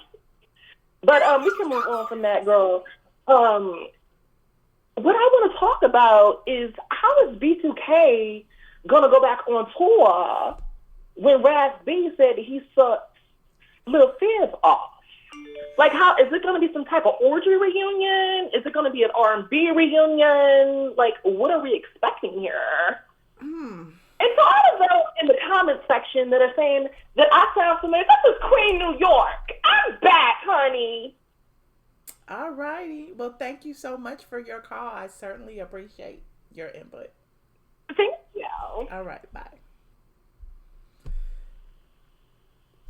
But we can move on from that, girl. What I want to talk about is how is B2K going to go back on tour when Raz B said he sucked Lil Fizz off? Like, how is it going to be some type of orgy reunion? Is it going to be an R&B reunion? Like, what are we expecting here? And so all of those in the comment section that are saying that I sound familiar, this is Queen New York. I'm back, honey.
All righty. Well, thank you so much for your call. I certainly appreciate your input.
Thank you.
All right. Bye.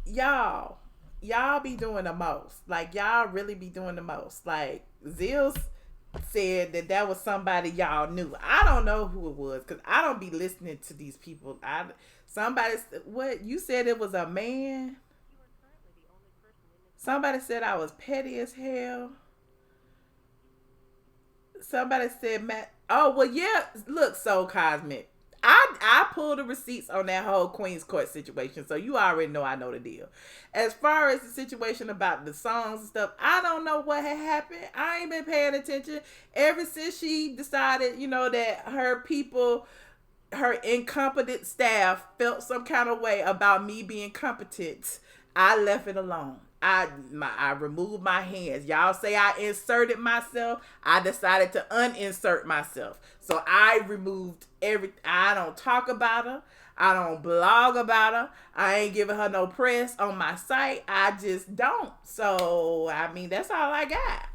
Y'all be doing the most. Like, y'all really be doing the most. Like, Zills said that was somebody y'all knew. I don't know who it was because I don't be listening to these people. What you said it was a man? Somebody said I was petty as hell. Somebody said, Matt. Oh, well, yeah. Look, so Cosmic. I pulled the receipts on that whole Queen's Court situation, so you already know I know the deal. As far as the situation about the songs and stuff, I don't know what had happened. I ain't been paying attention ever since she decided, that her people, her incompetent staff felt some kind of way about me being competent. I left it alone. I removed my hands. Y'all say I inserted myself. I decided to uninsert myself. So I removed I don't talk about her. I don't blog about her. I ain't giving her no press on my site. I just don't. So, that's all I got.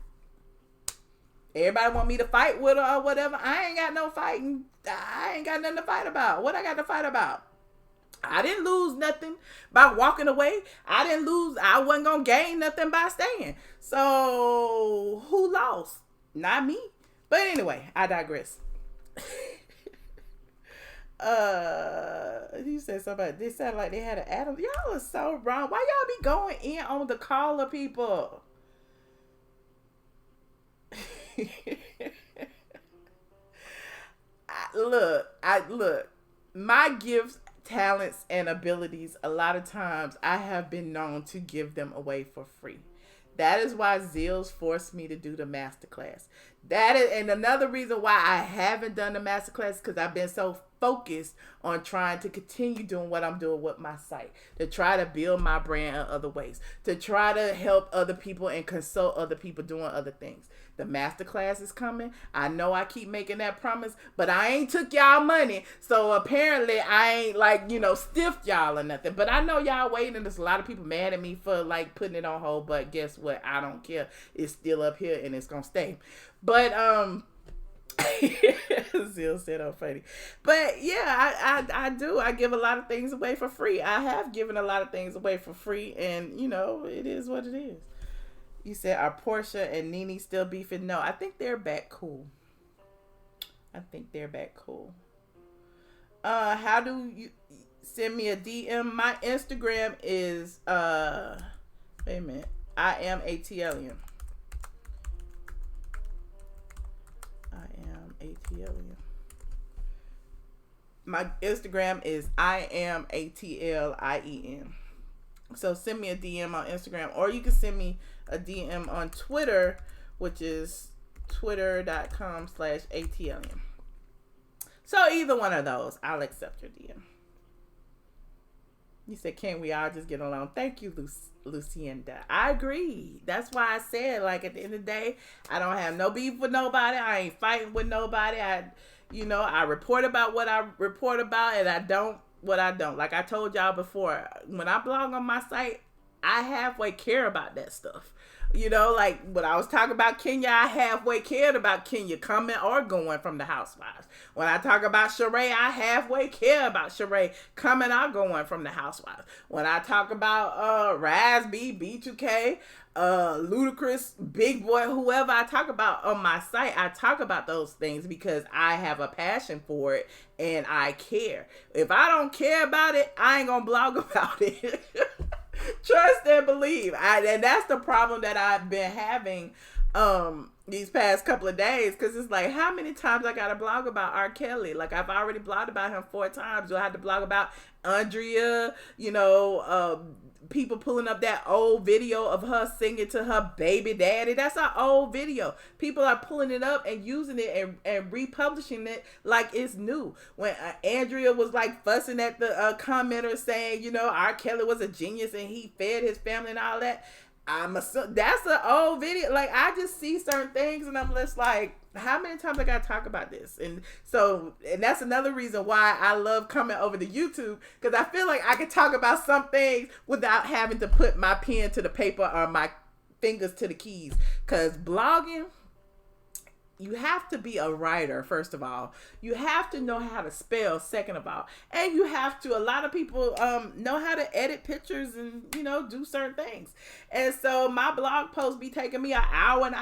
Everybody want me to fight with her or whatever. I ain't got no fighting. I ain't got nothing to fight about. What I got to fight about? I didn't lose nothing by walking away. I wasn't going to gain nothing by staying. So, who lost? Not me. But anyway, I digress. You said somebody, they sounded like they had an Adam. Y'all are so wrong. Why y'all be going in on the caller people? Look, my gifts, talents, and abilities, a lot of times I have been known to give them away for free. That is why Zills forced me to do the masterclass. And another reason why I haven't done the masterclass, because I've been so focused on trying to continue doing what I'm doing with my site, to try to build my brand in other ways, to try to help other people and consult other people doing other things. The masterclass is coming. I know I keep making that promise, but I ain't took y'all money. So apparently I ain't stiffed y'all or nothing. But I know y'all waiting, and there's a lot of people mad at me for putting it on hold. But guess what? I don't care. It's still up here and it's gonna stay. But Zil said I'm funny. But yeah, I do. I give a lot of things away for free. I have given a lot of things away for free, and it is what it is. You said, are Portia and Nene still beefing? No, I think they're back cool. How do you send me a DM? My Instagram is wait a minute. I am ATLien. My Instagram is I am ATLien. So send me a DM on Instagram, or you can send me a DM on Twitter, which is twitter.com/ATLien. So either one of those, I'll accept your DM. You said, can't we all just get along? Thank you, Lucinda. I agree. That's why I said, at the end of the day, I don't have no beef with nobody. I ain't fighting with nobody. I report about what I report about, and I don't what I don't. Like I told y'all before, when I blog on my site, I halfway care about that stuff. Like when I was talking about Kenya, I halfway cared about Kenya coming or going from the Housewives. When I talk about Sheree, I halfway care about Sheree coming or going from the Housewives. When I talk about B2K, Ludacris, Big Boy, whoever I talk about on my site, I talk about those things because I have a passion for it and I care. If I don't care about it, I ain't gonna blog about it. Trust and believe. And that's the problem that I've been having these past couple of days, because it's like, how many times I gotta blog about R. Kelly? Like, I've already blogged about him 4 times. Do I have to blog about Andrea? People pulling up that old video of her singing to her baby daddy. That's an old video. People are pulling it up and using it and republishing it like it's new. When Andrea was fussing at the commenter saying, R. Kelly was a genius and he fed his family and all that. That's an old video. I just see certain things and I'm just like, how many times I gotta talk about this? And that's another reason why I love coming over to YouTube, because I feel like I can talk about some things without having to put my pen to the paper or my fingers to the keys. Because blogging, you have to be a writer, first of all. You have to know how to spell, second of all. And you have to, a lot of people know how to edit pictures and, do certain things. And so my blog posts be taking me an hour and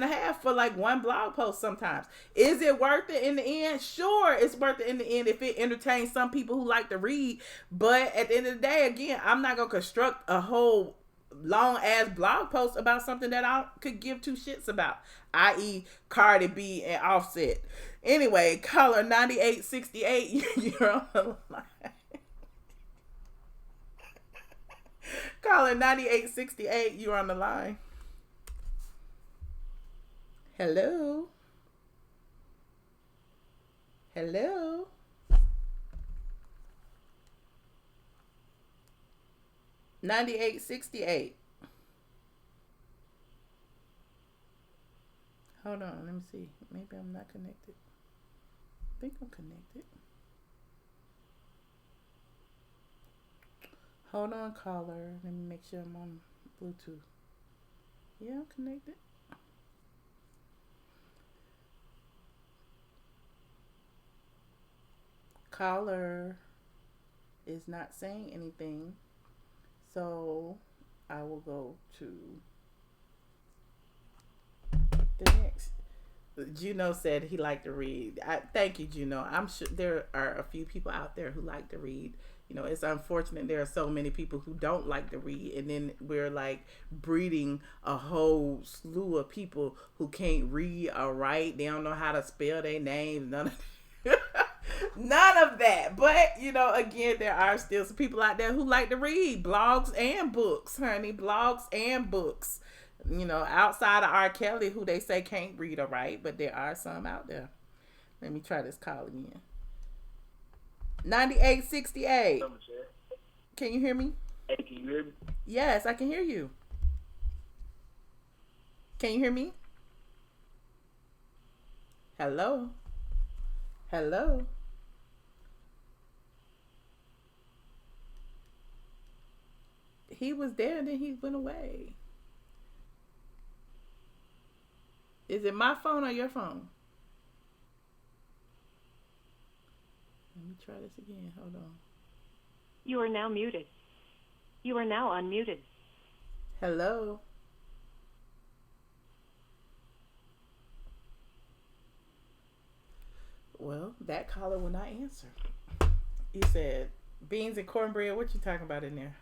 a half for one blog post sometimes. Is it worth it in the end? Sure, it's worth it in the end if it entertains some people who like to read. But at the end of the day, again, I'm not going to construct a whole long ass blog post about something that I could give two shits about, i.e. Cardi B and Offset. Anyway, caller 9868, you're on the line. Caller 9868, you're on the line. Hello. Hello. $98.68. Hold on, let me see. Maybe I'm not connected. I think I'm connected. Hold on, caller. Let me make sure I'm on Bluetooth. Yeah, I'm connected. Caller is not saying anything. So I will go to the next. Juno said he liked to read. Thank you, Juno. I'm sure there are a few people out there who like to read. You know, it's unfortunate there are so many people who don't like to read, and then we're like breeding a whole slew of people who can't read or write. They don't know how to spell their names. None of that. But, you know, again, there are still some people out there who like to read blogs and books, honey. Blogs and books. You know, outside of R. Kelly, who they say can't read or write, but there are some out there. Let me try this call again. 9868. Can you hear me?
Hey, can you hear me?
Yes, I can hear you. Can you hear me? Hello? Hello? He was there and then he went away. Is it my phone or your phone? Let me try this again. Hold on.
You are now muted. You are now unmuted.
Hello? Well, that caller will not answer. You said beans and cornbread. What you talking about in there?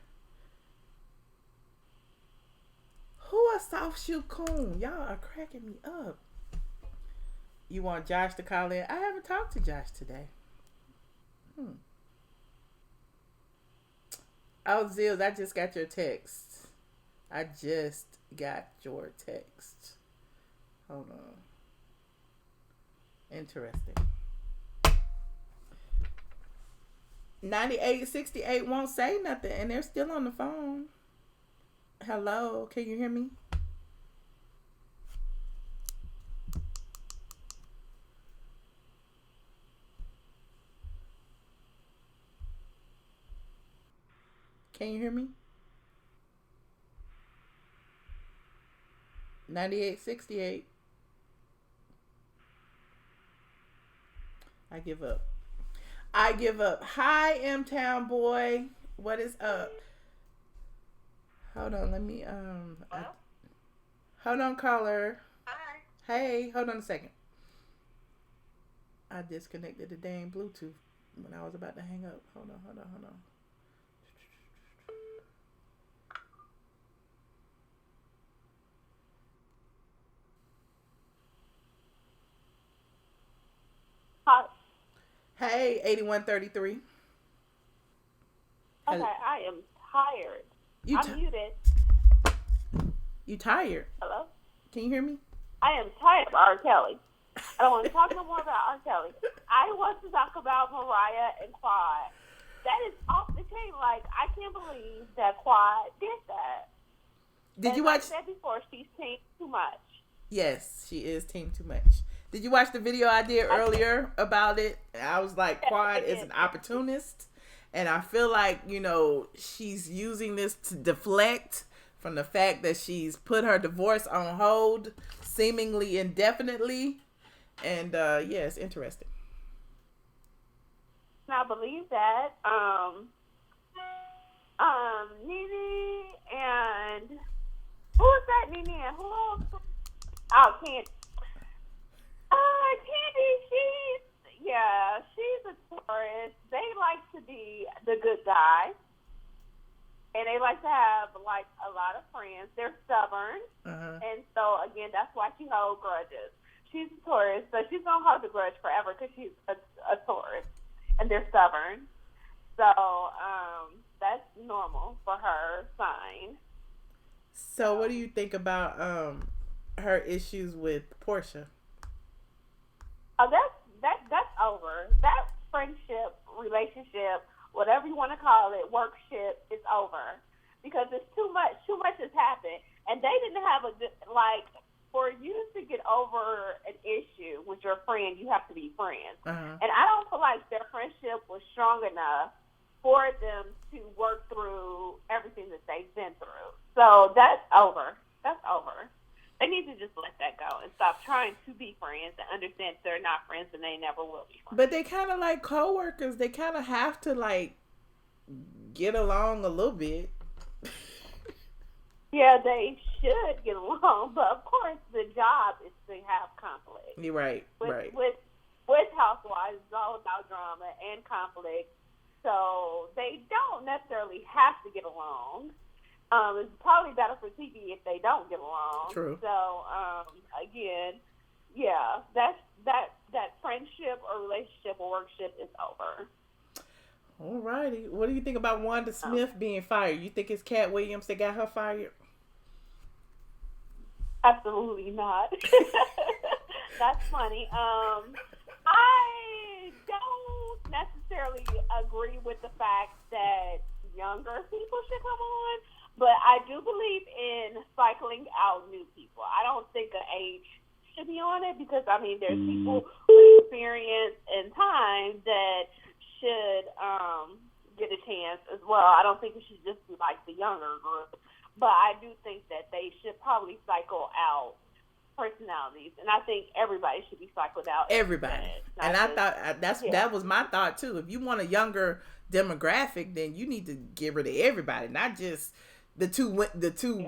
Who a soft shoe coon? Y'all are cracking me up. You want Josh to call in? I haven't talked to Josh today. Oh, Zills, I just got your text. I just got your text. Hold on. Interesting. 9868 won't say nothing, and they're still on the phone. Hello, can you hear me? Can you hear me? 9868. I give up. I give up. Hi, M-Town boy. What is up? Hold on, let me hold on, caller.
Hi.
Hey, hold on a second. I disconnected the dang Bluetooth when I was about to hang up. Hold on.
Hi.
Hey, 8133.
Okay, I am tired. I'm muted.
You tired?
Hello?
Can you hear me?
I am tired of R. Kelly. I don't want to talk no more about R. Kelly. I want to talk about Mariah and Quad. That is off the chain. Like, I can't believe that Quad did that.
Did you watch?
Like I said before, she's changed too much.
Yes, she is team too much. Did you watch the video I did earlier about it? I was like, Quad is an opportunist. And I feel like, you know, she's using this to deflect from the fact that she's put her divorce on hold seemingly indefinitely. And, yeah, it's interesting.
I believe that. Nene and... Who is that, Nene and who else? Oh, Candy. Candy, she's a tourist. They like to be the good guy. and they like to have like a lot of friends. They're stubborn, and so again, that's why she holds grudges. She's a Taurus, so she's gonna hold the grudge forever because she's a Taurus, and they're stubborn. So that's normal for her sign.
So what do you think about her issues with Portia?
Oh, that's over. That friendship, relationship, whatever you want to call it, workship, is over because it's too much. Too much has happened, and they didn't have a good like. For you to get over an issue with your friend, you have to be friends. And I don't feel like their friendship was strong enough for them to work through everything that they've been through. So that's over. That's over. They need to just let that go and stop trying to be friends and understand they're not friends and they never will be friends.
But they kind of like coworkers. They kind of have to like get along a little bit.
Yeah, they should get along, but of course the job is to have conflict.
You're right, right.
With housewives, it's all about drama and conflict, so they don't necessarily have to get along. It's probably better for TV if they don't get along.
True.
So again, yeah, that friendship or relationship or workship is over.
Alrighty. What do you think about Wanda Smith being fired? You think it's Cat Williams that got her fired?
Absolutely not. That's funny. I don't necessarily agree with the fact that younger people should come on, but I do believe in cycling out new people. I don't think an age should be on it because, I mean, there's people with experience and time that should get a chance as well. I don't think it should just be like the younger group, but I do think that they should probably cycle out personalities, and I think everybody should be cycled out.
Everybody, and I thought that was my thought too. If you want a younger demographic, then you need to get rid of everybody, not just the two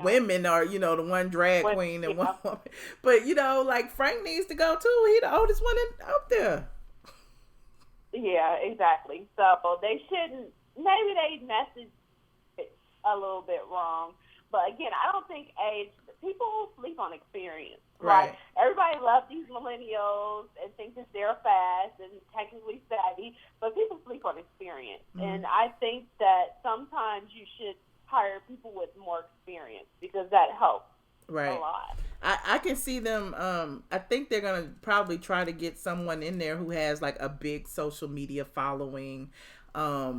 women, or the one drag queen and one woman. But like Frank needs to go too. He the oldest one up there.
Yeah, exactly. So they shouldn't. Maybe they message it a little bit wrong, but again, I don't think age. People sleep on experience.
Right.
Like, everybody loves these millennials and think that they're fast and technically savvy, but people sleep on experience. Mm-hmm. And I think that sometimes you should hire people with more experience because that helps a lot.
I can see them. I think they're going to probably try to get someone in there who has like a big social media following, like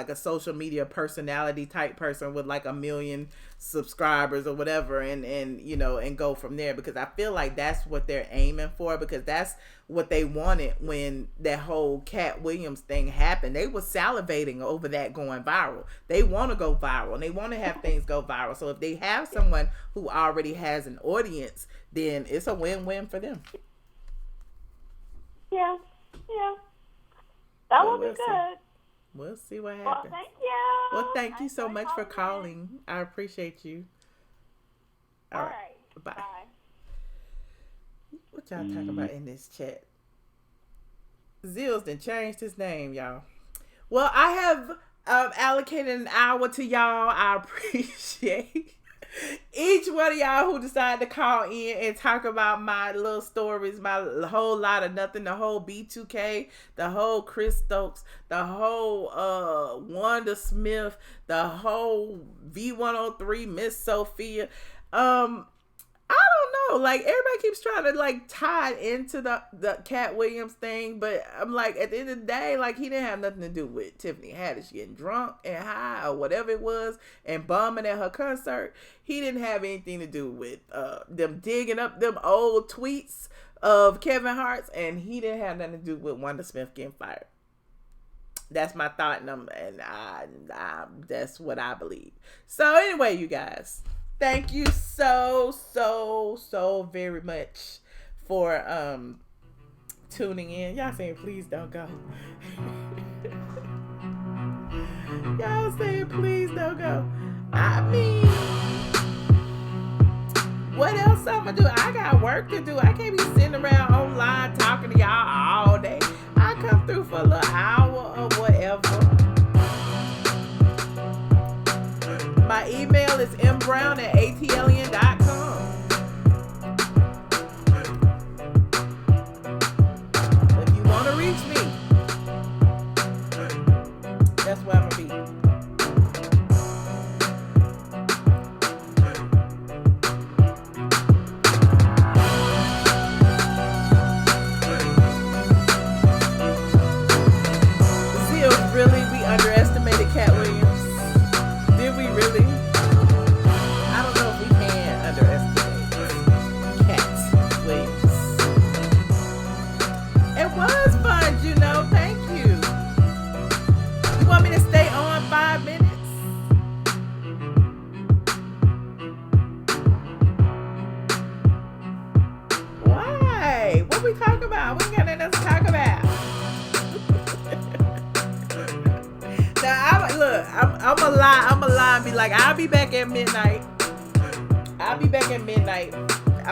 a social media personality type person with like 1 million subscribers or whatever, and go from there, because I feel like that's what they're aiming for, because that's what they wanted when that whole Cat Williams thing happened. They were salivating over that going viral. They want to go viral and they want to have things go viral. So if they have someone who already has an audience, then it's a win-win for them.
Yeah. That would be good.
We'll see what happens.
Well, thank you.
Well, thank you so much for calling. I appreciate you.
All right.
Bye. What y'all talking about in this chat? Zills done changed his name, y'all. Well, I have allocated an hour to y'all. I appreciate each one of y'all who decided to call in and talk about my little stories, my whole lot of nothing, the whole B2K, the whole Chris Stokes, the whole Wanda Smith, the whole V103, Miss Sophia. I don't know, like everybody keeps trying to like tie it into the Cat Williams thing, but I'm like, at the end of the day, like he didn't have nothing to do with Tiffany Haddish getting drunk and high or whatever it was and bombing at her concert. He didn't have anything to do with them digging up them old tweets of Kevin Hart's, and he didn't have nothing to do with Wanda Smith getting fired. That's my thought number, and I that's what I believe. So anyway, you guys, thank you so very much for tuning in. Y'all saying please don't go. Y'all saying please don't go. I mean, what else I'm gonna do? I got work to do. I can't be sitting around online talking to y'all all day. I come through for a little hour or whatever. I'm a lie and be like, I'll be back at midnight. I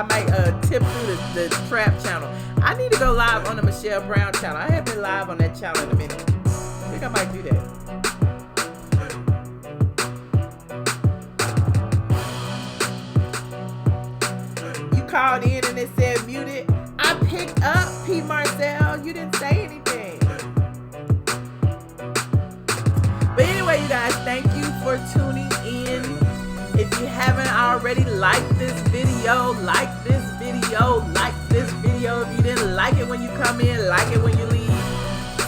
might tip through the trap channel. I need to go live on the Michelle Brown channel. I haven't been live on that channel in a minute. I think I might do that. You called in and it said muted. I picked up, P. Marcel. You didn't say anything. But anyway, you guys, thank you for tuning in. If you haven't already, like this video, like this video, like this video. If you didn't like it when you come in, like it when you leave.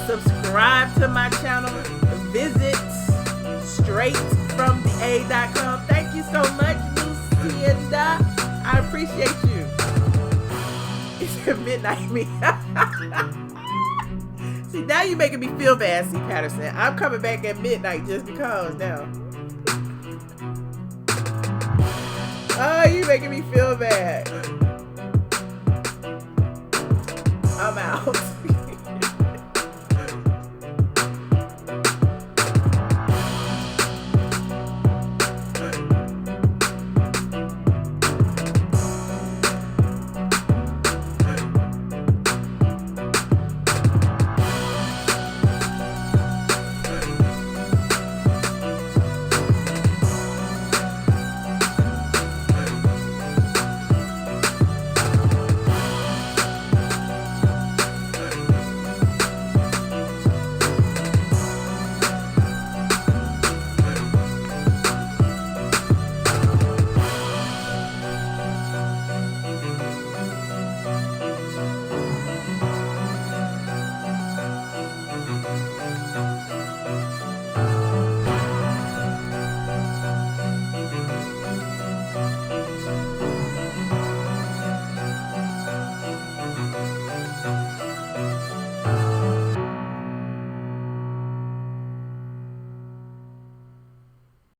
Subscribe to my channel. Visit straightfromtheA.com. Thank you so much, Lucinda. I appreciate you. It's midnight me. See, now you're making me feel bad, C. Patterson. I'm coming back at midnight just because now. Oh, you're making me feel bad.